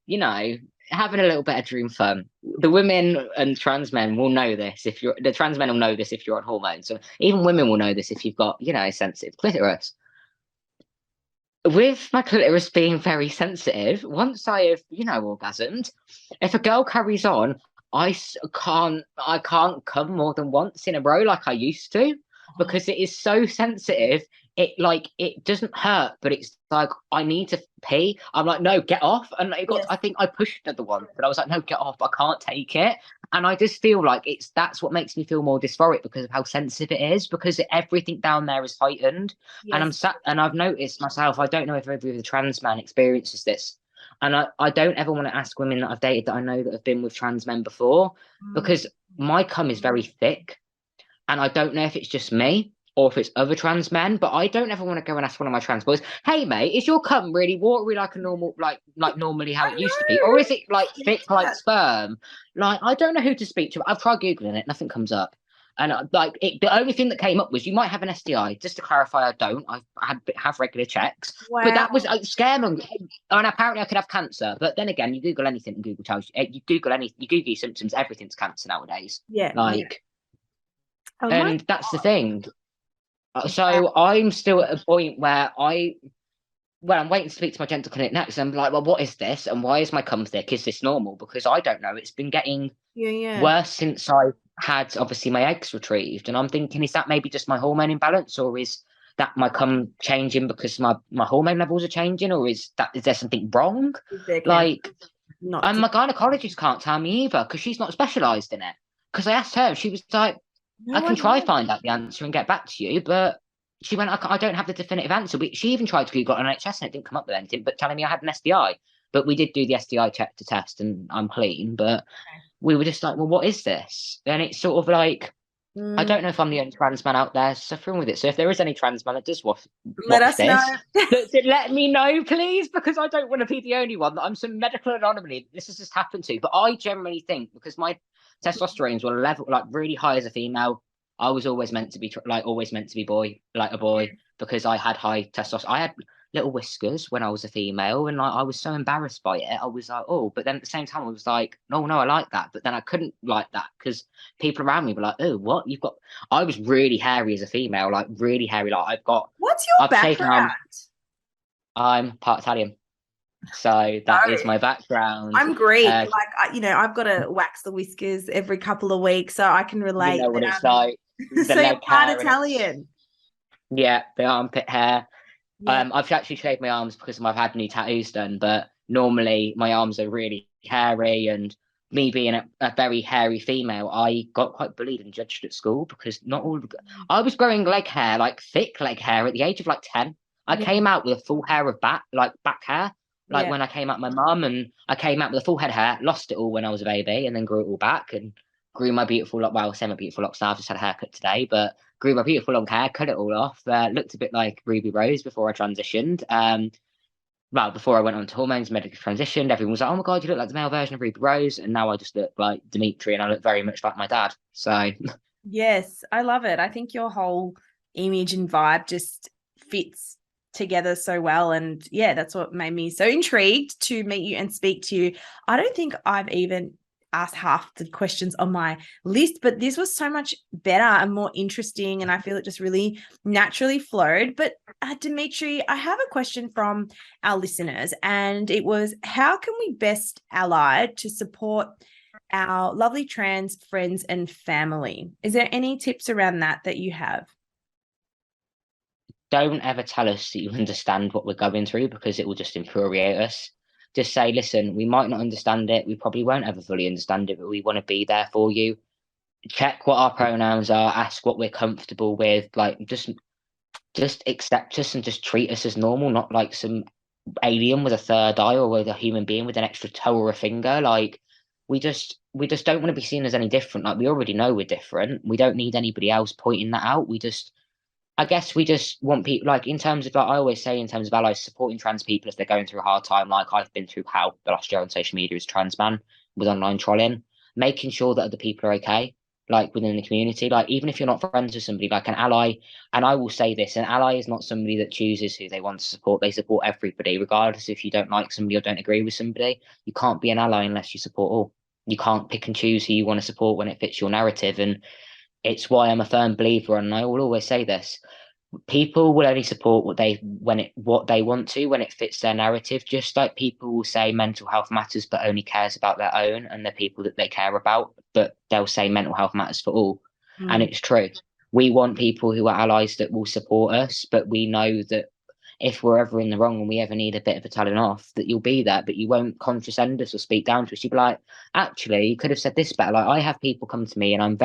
having a little bit of dream fun, the women and trans men will know this. The trans men will know this if you're on hormones. So even women will know this if you've got, a sensitive clitoris. With my clitoris being very sensitive, once I have, orgasmed, if a girl carries on, I can't come more than once in a row like I used to, because it is so sensitive. It doesn't hurt, but it's like, I need to pee. I'm like, no, get off. And I think I pushed the one, but I was like, no, get off. I can't take it. And I just feel like that's what makes me feel more dysphoric, because of how sensitive it is, because everything down there is heightened. Yes. And I've noticed myself, I don't know if every other trans man experiences this. And I don't ever want to ask women that I've dated that I know that have been with trans men before, because my cum is very thick. And I don't know if it's just me or if it's other trans men, but I don't ever want to go and ask one of my trans boys, hey mate, is your cum really watery like a normal, like normally how it used to be? Or is it like thick like sperm? Like, I don't know who to speak to. I've tried Googling it, nothing comes up. And the only thing that came up was, you might have an STI. Just to clarify, I don't. I have regular checks. Wow. But that was scaremonger. And apparently I could have cancer. But then again, you Google anything and Google tells you. You Google your symptoms, everything's cancer nowadays. Yeah. And that's the thing. So I'm still at a point where I'm waiting to speak to my dental clinic next. I'm like, well, what is this? And why is my cum thick? Is this normal? Because I don't know. It's been getting worse since I had, obviously, my eggs retrieved. And I'm thinking, is that maybe just my hormone imbalance? Or is that my cum changing because my hormone levels are changing? Or is there something wrong? And my gynecologist can't tell me either, because she's not specialised in it. Because I asked her, she was like, I can try find out the answer and get back to you, but she went, I don't have the definitive answer. She even tried to Google NHS and it didn't come up with anything, but telling me I had an STI. But we did do the STI check to test, and I'm clean. But we were just like, well, what is this? And it's sort of like, I don't know if I'm the only trans man out there suffering with it. So if there is any trans man that does watch let us know. Let me know, please, because I don't want to be the only one that I'm some medical anomaly this has just happened to. But I generally think, because my testosterones were level really high as a female, I was always meant to be a boy, because I had high testosterone. I had little whiskers when I was a female, and I was so embarrassed by it. I was like, oh, but then at the same time I was like, no, I like that. But then I couldn't like that, because people around me were like, oh, what you've got? I was really hairy as a female, like really hairy. Like what's your background? I'm part Italian. So that is my background. I'm Greek. I've got to wax the whiskers every couple of weeks, so I can relate. You know what it's like. So you're part Italian. Yeah, the armpit hair. Yeah. I've actually shaved my arms because I've had new tattoos done, but normally my arms are really hairy, and me being a very hairy female, I got quite bullied and judged at school, because I was growing leg hair, like thick leg hair, at the age of like 10. I came out with a full hair of back hair. When I came out my mum, and I came out with a full head of hair, lost it all when I was a baby, and then grew it all back, and grew my beautiful lock. Well, semi-beautiful locks now. I've just had a haircut today, but grew my beautiful long hair, cut it all off. Looked a bit like Ruby Rose before I transitioned. well, before I went on to hormones, medically transitioned, everyone was like, oh my God, you look like the male version of 𝗬𝗏𝗏, and now I just look like Demitri and I look very much like my dad. So Yes, I love it. I think your whole image and vibe just fits together so well. And yeah, that's what made me so intrigued to meet you and speak to you. I don't think I've even asked half the questions on my list, but this was so much better and more interesting. And I feel it just really naturally flowed. But Demitri, I have a question from our listeners, and it was, how can we best ally to support our lovely trans friends and family? Is there any tips around that you have? don't ever tell us that you understand what we're going through, because it will just infuriate us. Just say, listen, we might not understand it. We probably won't ever fully understand it, but we want to be there for you. Check what our pronouns are, ask what we're comfortable with. Like, just accept us and just treat us as normal, not like some alien with a third eye or with a human being with an extra toe or a finger. Like, we just don't want to be seen as any different. Like, we already know we're different. We don't need anybody else pointing that out. I guess we just want people, like, in terms of, like I always say, in terms of allies, supporting trans people if they're going through a hard time, like I've been through hell the last year on social media as a trans man with online trolling, making sure that other people are okay, like within the community. Like, even if you're not friends with somebody, like an ally, and I will say this, an ally is not somebody that chooses who they want to support. They support everybody, regardless if you don't like somebody or don't agree with somebody. You can't be an ally unless you support all. You can't pick and choose who you want to support when it fits your narrative. And it's why I'm a firm believer, and I will always say this: people will only support what they want to when it fits their narrative. Just like people will say mental health matters but only cares about their own and the people that they care about, but they'll say mental health matters for all. And it's true. We want people who are allies that will support us, but we know that if we're ever in the wrong and we ever need a bit of a telling off, that you'll be there, but you won't condescend us or speak down to us. You'll be like, actually, you could have said this better. Like, I have people come to me, and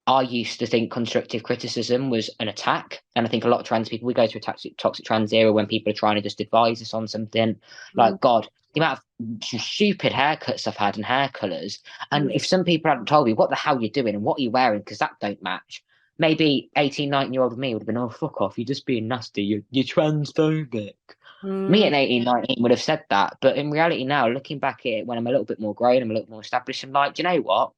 I used to think constructive criticism was an attack. And I think a lot of trans people, we go through a toxic trans era when people are trying to just advise us on something. Like, God, the amount of stupid haircuts I've had and hair colours. And if some people hadn't told me, what the hell you're doing and what are you wearing, because that don't match, maybe 18, 19-year-old me would have been, oh, fuck off, you're just being nasty, you're transphobic. Me at 18, 19 would have said that. But in reality now, looking back at it when I'm a little bit more grown, I'm a little more established, I'm like, do you know what?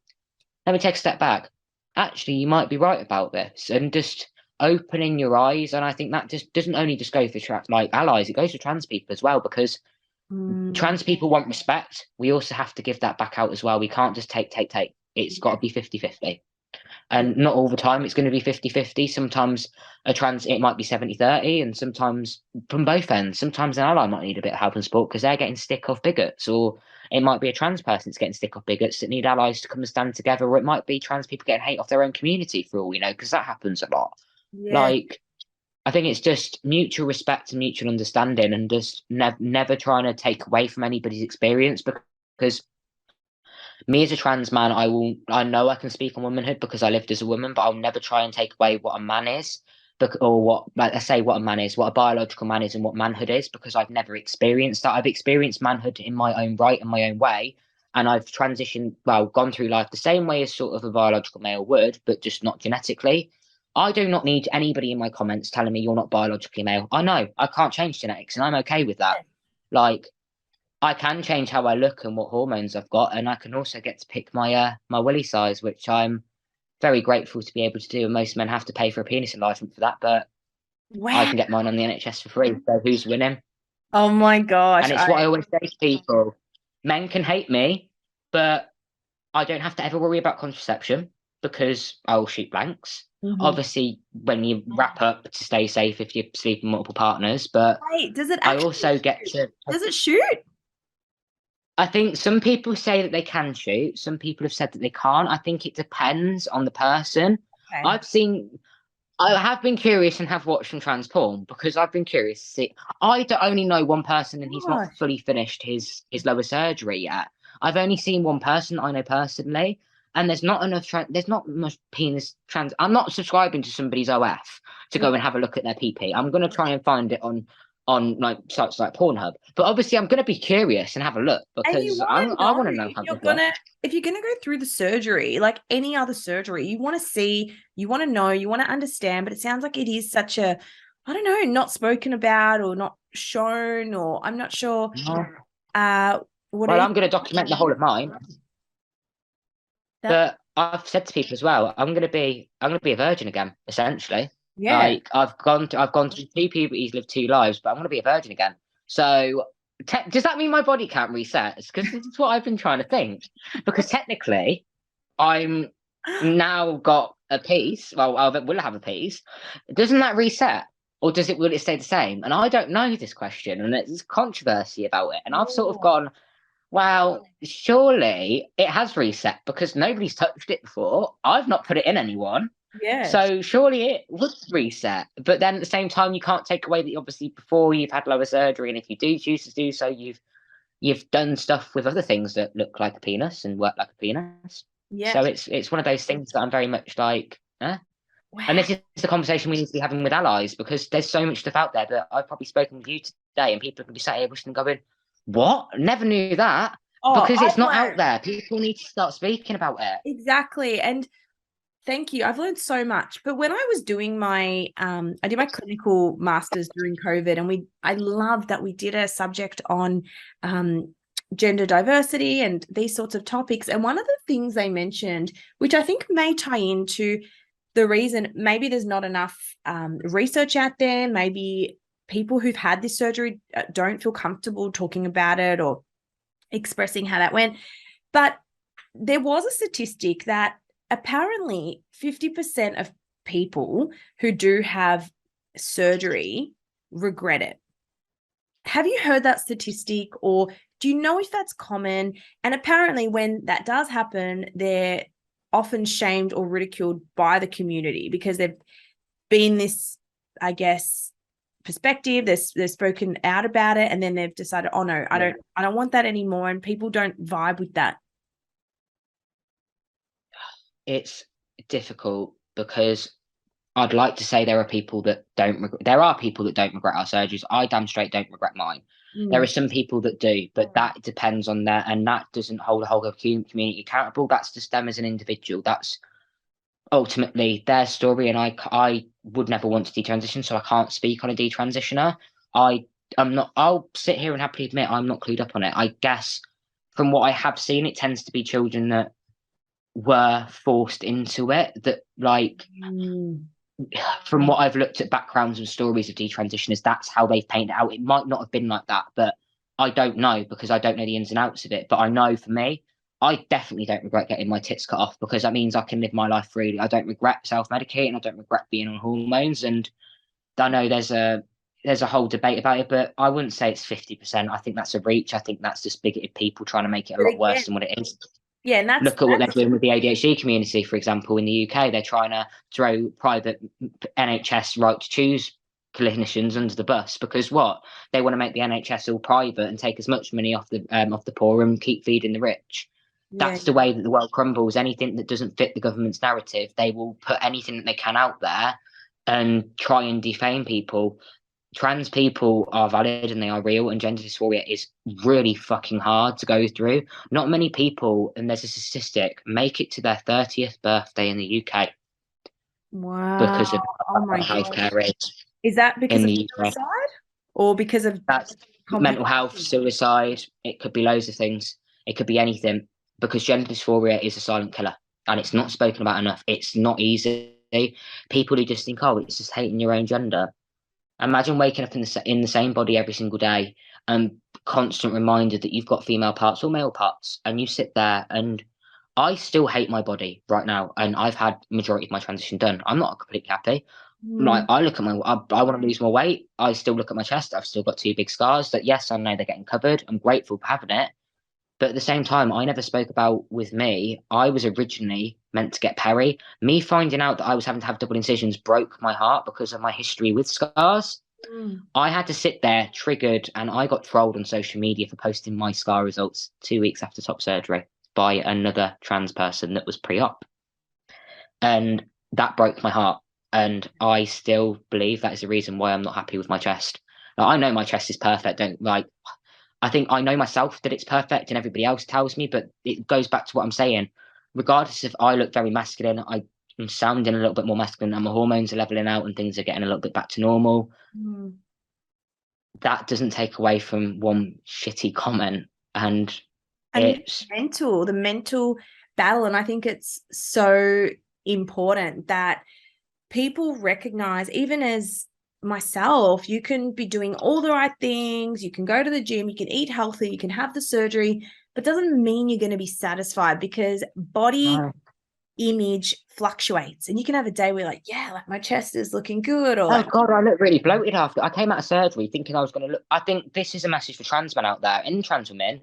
Let me take a step back. Actually, you might be right about this, and just opening your eyes. And I think that just doesn't only just go for like allies, it goes for trans people as well, because trans people want respect. We also have to give that back out as well. We can't just take. It's got to be 50-50. And not all the time it's going to be 50-50. Sometimes it might be 70-30, and sometimes from both ends. Sometimes an ally might need a bit of help and support because they're getting stick off bigots, or it might be a trans person that's getting stick off bigots that need allies to come and stand together, or it might be trans people getting hate off their own community, for all we know, because that happens a lot. Like, I think it's just mutual respect and mutual understanding, and just never trying to take away from anybody's experience, because me as a trans man, I know I can speak on womanhood because I lived as a woman, but I'll never try and take away what a man is, or what, like I say, what a man is, what a biological man is, and what manhood is, because I've never experienced that. I've experienced manhood in my own right and my own way, and I've gone through life the same way as sort of a biological male would, but just not genetically. I do not need anybody in my comments telling me you're not biologically male. I know I can't change genetics, and I'm okay with that. Like, I can change how I look and what hormones I've got, and I can also get to pick my willy size, which I'm very grateful to be able to do. And most men have to pay for a penis enlargement for that, but I can get mine on the NHS for free. So who's winning? Oh my gosh. And it's what I always say to people: men can hate me, but I don't have to ever worry about contraception because I will shoot blanks. Obviously, when you wrap up, to stay safe if you sleep with multiple partners, but does it I also get to. Does it shoot? I think some people say that they can shoot. Some people have said that they can't. I think it depends on the person. Okay. I have been curious and have watched some trans porn, because I've been curious to see. I only know one person, and he's not fully finished his lower surgery yet. I've only seen one person I know personally, and there's not much penis trans. I'm not subscribing to somebody's OF to go and have a look at their PP. I'm going to try and find it on like sites like Pornhub. But obviously I'm going to be curious and have a look, because I want to know how if you're going to go through the surgery, like any other surgery, you want to see, you want to know, you want to understand, but it sounds like it is such a, I don't know, not spoken about or not shown, or I'm not sure. No. What Well, is I'm going to document the whole of mine. that? But I've said to people as well, I'm going to be a virgin again, essentially. Yeah. Like I've gone through two puberties, lived two lives, but I'm going to be a virgin again. So does that mean my body can't reset? Because this is what I've been trying to think. Because technically, I'm now got a piece. Well, I will have a piece. Doesn't that reset, or will it stay the same? And I don't know this question, and there's controversy about it. And I've sort of gone, well, surely it has reset because nobody's touched it before. I've not put it in anyone. Yeah. So surely it would reset. But then at the same time, you can't take away that obviously before you've had lower surgery, and if you do choose to do so, you've done stuff with other things that look like a penis and work like a penis. Yeah. So it's one of those things that I'm very much like, eh? Wow. And this is the conversation we need to be having with allies, because there's so much stuff out there that I've probably spoken with you today, and people are going to be sat here listening going, what? Never knew that. Because it's not out there. People need to start speaking about it. Exactly. And thank you. I've learned so much. But when I was doing my, I did my clinical masters during COVID, and I love that we did a subject on gender diversity and these sorts of topics. And one of the things they mentioned, which I think may tie into the reason maybe there's not enough research out there, maybe people who've had this surgery don't feel comfortable talking about it or expressing how that went. But there was a statistic that apparently 50% of people who do have surgery regret it. Have you heard that statistic, or do you know if that's common? And apparently when that does happen, they're often shamed or ridiculed by the community because they've been this, I guess, perspective. They've spoken out about it, and then they've decided, oh no, I don't want that anymore, and people don't vibe with that. It's difficult because I'd like to say there are people that don't regret our surgeries. I damn straight don't regret mine. There are some people that do, but that depends on that, and that doesn't hold the whole community accountable. That's just them as an individual. That's ultimately their story, and I would never want to detransition, so I can't speak on a detransitioner. I'll sit here and happily admit I'm not clued up on it. I guess from what I have seen, it tends to be children that were forced into it, that like from what I've looked at backgrounds and stories of detransitioners, that's how they've painted it out. It might not have been like that, but I don't know because I don't know the ins and outs of it. But I know for me, I definitely don't regret getting my tits cut off, because that means I can live my life freely. I don't regret self-medicating. I don't regret being on hormones. And I know there's a whole debate about it, but I wouldn't say it's 50%. I think that's a reach. I think that's just bigoted people trying to make it a lot worse than what it is. Yeah, and look at what they're doing with the ADHD community, for example, in the UK. They're trying to throw private NHS right to choose clinicians under the bus, because what they want to make the NHS all private and take as much money off the poor and keep feeding the rich. That's the way that the world crumbles. Anything that doesn't fit the government's narrative, they will put anything that they can out there and try and defame people. Trans people are valid and they are real, and gender dysphoria is really fucking hard to go through. Not many people, and there's a statistic, make it to their 30th birthday in the UK. Wow. Because of healthcare rates. Is that because of suicide? Or because of mental health, suicide? It could be loads of things. It could be anything, because gender dysphoria is a silent killer and it's not spoken about enough. It's not easy. People who just think, oh, it's just hating your own gender. Imagine waking up in the same body every single day and constant reminder that you've got female parts or male parts, and you sit there. And I still hate my body right now, and I've had majority of my transition done. I'm not completely happy. Like, I look at I want to lose more weight. I still look at my chest. I've still got 2 big scars that, yes, I know they're getting covered. I'm grateful for having it. But at the same time, I never spoke about with me. I was originally meant to get peri. Me finding out that I was having to have double incisions broke my heart because of my history with scars. I had to sit there triggered, and I got trolled on social media for posting my scar results 2 weeks after top surgery by another trans person that was pre-op. And that broke my heart. And I still believe that is the reason why I'm not happy with my chest. Now, I know my chest is perfect. I think I know myself that it's perfect, and everybody else tells me, but it goes back to what I'm saying. Regardless if I look very masculine, I'm sounding a little bit more masculine, and my hormones are leveling out and things are getting a little bit back to normal. that doesn't take away from one shitty comment, and it's the mental battle. And I think it's so important that people recognize, even as myself, you can be doing all the right things, you can go to the gym, you can eat healthy, you can have the surgery, but doesn't mean you're going to be satisfied, because body image fluctuates, and you can have a day where like, yeah, like my chest is looking good, or oh God, I look really bloated after I came out of surgery thinking I was going to look. I think this is a message for trans men out there and trans women,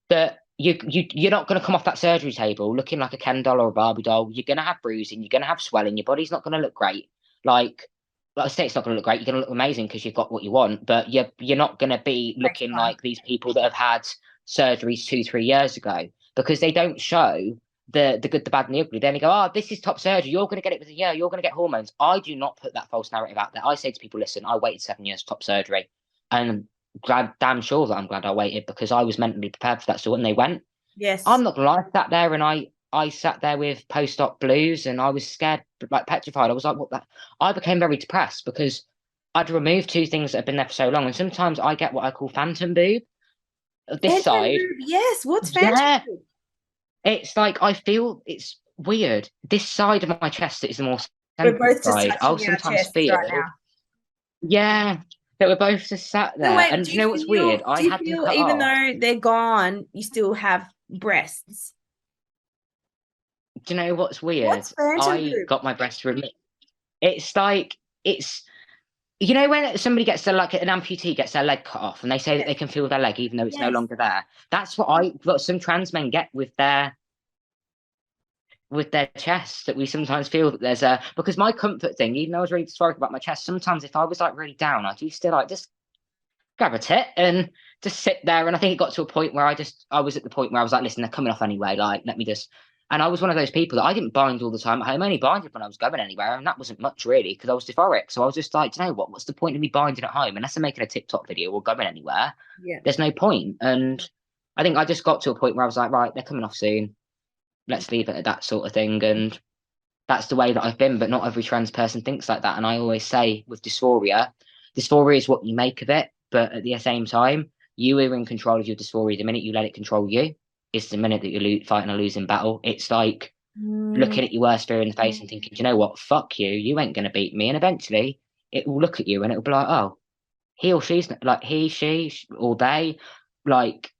that you're not going to come off that surgery table looking like a Ken doll or a Barbie doll. You're going to have bruising, you're going to have swelling, your body's not going to look great. Like I say, it's not going to look great. You're going to look amazing because you've got what you want, but you're not going to be looking like these people that have had surgeries 2-3 years ago, because they don't show the good, the bad, and the ugly. Then they go, oh, this is top surgery, you're going to get it within a year, you're going to get hormones. I do not put that false narrative out there. I say to people, listen, I waited 7 years for top surgery, and damn sure that I'm glad I waited, because I was mentally prepared for that. So when they went, yes, I'm not gonna lie, I sat there and I sat there with post-op blues, and I was scared, like petrified. I was like, what that? I became very depressed because I'd removed 2 things that had been there for so long, and sometimes I get what I call phantom boob. This side, yes. What's phantom? yeah, it's like I feel it's weird. This side of my chest that is the more We're both just side, I'll touching our sometimes chests feel, right now. yeah, that we're both just sat there. So wait, And do you know what's weird? I do you had them feel cut even off. though they're gone, you still have breasts? Do you know what's weird? What's phantom I boob? got my breast removed. It's like it's, you know, when somebody gets their, like an amputee gets their leg cut off and they say that they can feel their leg even though it's no Yes. longer there. That's what some trans men get with their chest, that we sometimes feel that there's a, because my comfort thing, even though I was really dysphoric about my chest, sometimes if I was like really down, I used to like just grab a tit and just sit there. And I think it got to a point where I was at the point where I was like, listen, they're coming off anyway. Like, let me just. And I was one of those people that I didn't bind all the time at home. I only binded when I was going anywhere, and that wasn't much really because I was dysphoric. So I was just like, do you know what? What's the point of me binding at home unless I'm making a TikTok video or going anywhere? Yeah. There's no point. And I think I just got to a point where I was like, right, they're coming off soon. Let's leave it at that sort of thing. And that's the way that I've been. But not every trans person thinks like that. And I always say with dysphoria is what you make of it. But at the same time, you are in control of your dysphoria. The minute you let it control you, is the minute that you're fighting a losing battle. It's like looking at your worst fear in the face and thinking, do you know what? Fuck you. You ain't going to beat me. And eventually it will look at you and it will be like, oh, he or she's like he, she, or they, like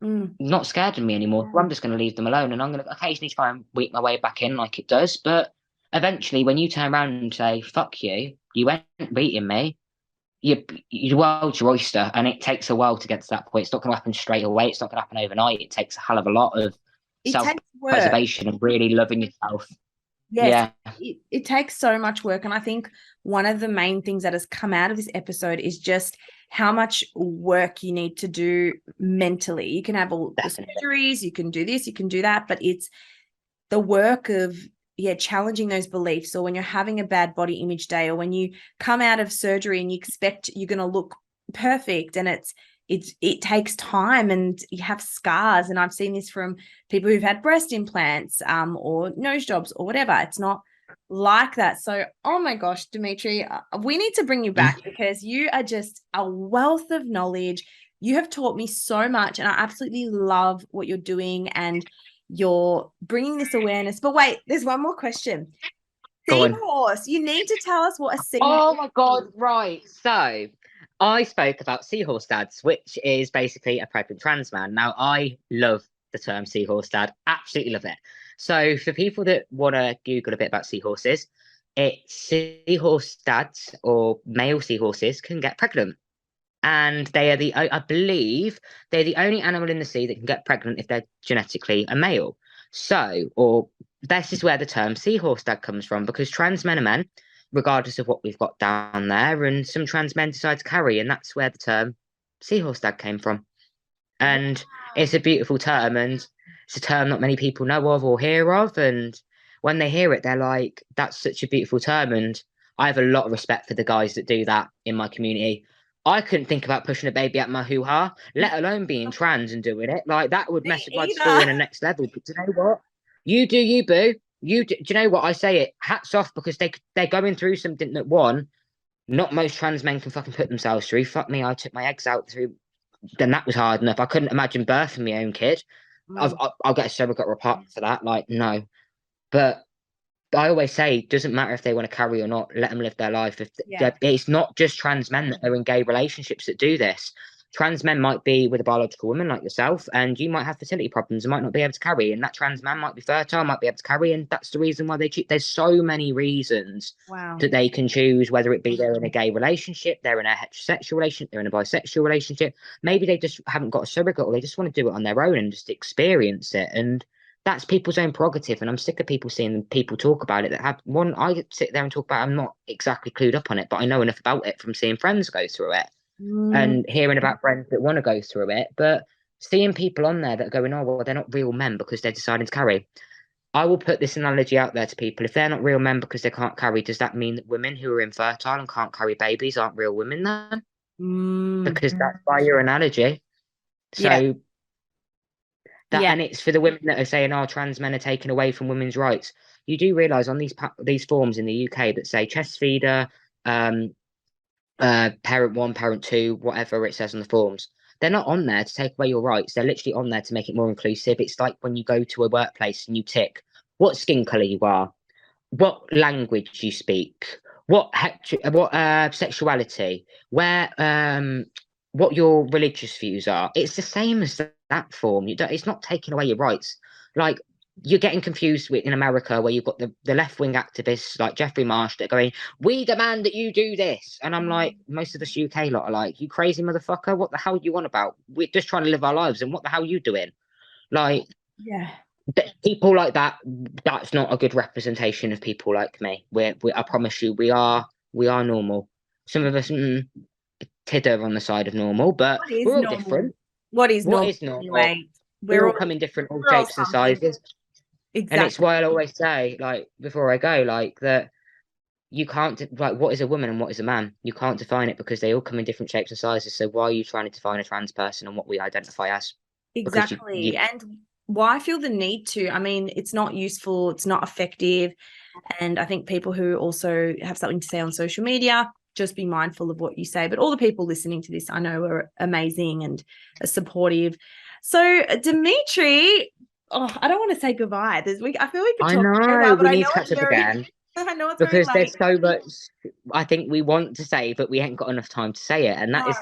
not scared of me anymore. So I'm just going to leave them alone. And I'm going to occasionally try and weep my way back in like it does. But eventually when you turn around and say, fuck you, you ain't beating me, your world's your oyster, and it takes a while to get to that point. It's not going to happen straight away. It's not going to happen overnight. It takes a hell of a lot of self-preservation and really loving yourself. Yes, yeah. It takes so much work. And I think one of the main things that has come out of this episode is just how much work you need to do mentally. You can have all the surgeries, you can do this, you can do that, but it's the work of challenging those beliefs. Or when you're having a bad body image day, or when you come out of surgery and you expect you're going to look perfect, and it takes time, and you have scars. And I've seen this from people who've had breast implants or nose jobs or whatever. It's not like that. So, oh my gosh, Demitri, we need to bring you back because you are just a wealth of knowledge. You have taught me so much, and I absolutely love what you're doing, and you're bringing this awareness. But wait, there's one more question. Seahorse, you need to tell us what a seahorse. Oh my God, right. So I spoke about seahorse dads, which is basically a pregnant trans man. Now, I love the term seahorse dad, absolutely love it. So for people that want to Google a bit about seahorses, it's seahorse dads, or male seahorses can get pregnant. And they are I believe they're the only animal in the sea that can get pregnant if they're genetically a male. So, or this is where the term seahorse dad comes from, because trans men are men, regardless of what we've got down there. And some trans men decide to carry, and that's where the term seahorse dad came from. And it's a beautiful term, and it's a term not many people know of or hear of. And when they hear it, they're like, that's such a beautiful term. And I have a lot of respect for the guys that do that in my community. I couldn't think about pushing a baby out my hoo-ha, let alone being trans and doing it. Like, that would mess with my dysphoria on a next level. But do you know what? You do you, boo. Do you know what? I say it, hats off, because they're going through something that, one, not most trans men can fucking put themselves through. Fuck me, I took my eggs out through, then that was hard enough. I couldn't imagine birthing my own kid. Mm. I'll get a surrogate report for that. Like, no. But I always say, it doesn't matter if they want to carry or not, let them live their life. Yeah. It's not just trans men that are in gay relationships that do this. Trans men might be with a biological woman like yourself, and you might have fertility problems and might not be able to carry. And that trans man might be fertile, might be able to carry, and that's the reason why they choose. There's so many reasons Wow. that they can choose, whether it be they're in a gay relationship, they're in a heterosexual relationship, they're in a bisexual relationship. Maybe they just haven't got a surrogate, or they just want to do it on their own and just experience it. And that's people's own prerogative. And I'm sick of people seeing people talk about it that have one. I sit there and talk about it, I'm not exactly clued up on it, but I know enough about it from seeing friends go through it and hearing about friends that want to go through it. But seeing people on there that are going, oh, well, they're not real men because they're deciding to carry. I will put this analogy out there to people. If they're not real men because they can't carry, does that mean that women who are infertile and can't carry babies aren't real women then? Because that's by your analogy. So and it's for the women that are saying, oh, trans men are taken away from women's rights. You do realise on these forms in the UK that say chest feeder, parent 1, parent 2, whatever it says on the forms, they're not on there to take away your rights. They're literally on there to make it more inclusive. It's like when you go to a workplace and you tick what skin colour you are, what language you speak, what sexuality, where what your religious views are. It's the same as that form. It's not taking away your rights. Like, you're getting confused with in America, where you've got the left-wing activists like Jeffrey Marsh that are going, we demand that you do this. And I'm like, most of us UK lot are like, you crazy motherfucker, what the hell are you on about? We're just trying to live our lives, and what the hell are you doing? Like, people like that, that's not a good representation of people like me. I promise you, we are normal. Some of us tidder on the side of normal, but we're all different. What is normal? Anyway? We're all come in different shapes and sizes. Exactly. And it's why I'll always say, like, before I go, like, that you can't, like, what is a woman and what is a man? You can't define it because they all come in different shapes and sizes. So why are you trying to define a trans person and what we identify as? Exactly. And why I feel the need to, I mean, it's not useful, it's not effective. And I think people who also have something to say on social media, just be mindful of what you say. But all the people listening to this, I know, are amazing and are supportive. So, Demitri, I don't want to say goodbye. I feel we could talk forever, but we need to catch up again. I know it's because very late. There's so much I think we want to say, but we ain't got enough time to say it. And that is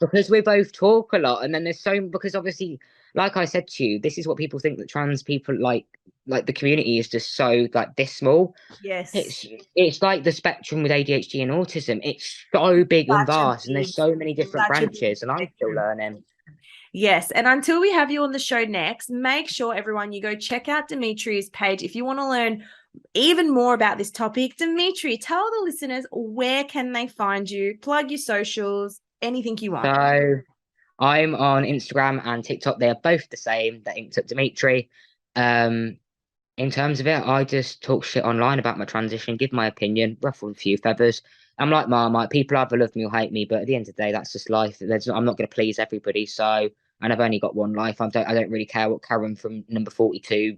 because we both talk a lot. And then because obviously, like I said to you, this is what people think, that trans people like the community is just so like this small. Yes. It's like the spectrum with ADHD and autism. It's so big and vast, and there's so many different branches, and I'm still learning. Yes. And until we have you on the show next, make sure everyone, you go check out Dimitri's page if you want to learn even more about this topic. Demitri, tell the listeners, where can they find you? Plug your socials, anything you want. So I'm on Instagram and TikTok. They are both the same. They're Inked Up Demitri. In terms of it, I just talk shit online about my transition, give my opinion, ruffle a few feathers. I'm like Marmite. People either love me or hate me, but at the end of the day, that's just life. I'm not going to please everybody. So, and I've only got one life. I don't really care what Karen from number 42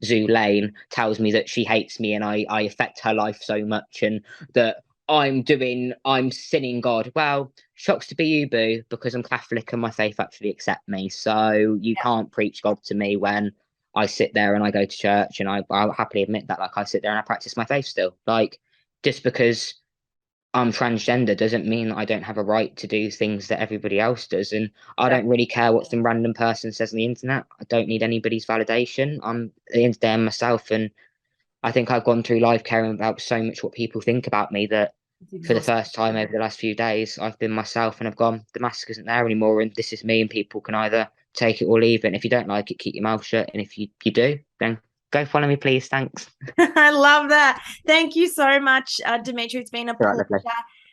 Zoo Lane tells me, that she hates me and I affect her life so much, and that I'm sinning God. Well, shocks to be you, boo, because I'm Catholic and my faith actually accept me. So you can't preach God to me when I sit there and I go to church, and I'll happily admit that, like, I sit there and I practice my faith still. Like, just because I'm transgender doesn't mean that I don't have a right to do things that everybody else does. And I don't really care what some random person says on the internet. I don't need anybody's validation. At the end of the day, I'm myself. And I think I've gone through life caring about so much what people think about me, that for the first time over the last few days, I've been myself, and I've gone, the mask isn't there anymore, and this is me, and people can either take it or leave it. And if you don't like it, keep your mouth shut. And if you do, then go follow me, please. Thanks. I love that. Thank you so much, Demitri. It's been a pleasure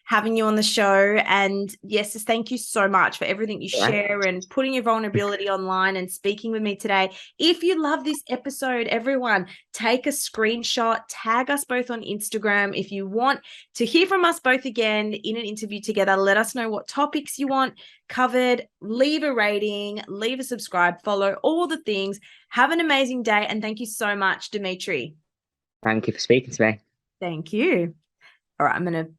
having you on the show. And yes, just thank you so much for everything you share and putting your vulnerability online and speaking with me today. If you love this episode, everyone, take a screenshot, tag us both on Instagram. If you want to hear from us both again in an interview together, let us know what topics you want covered. Leave a rating, leave a subscribe, follow, all the things. Have an amazing day. And thank you so much, Demitri. Thank you for speaking to me. Thank you. All right, I'm going to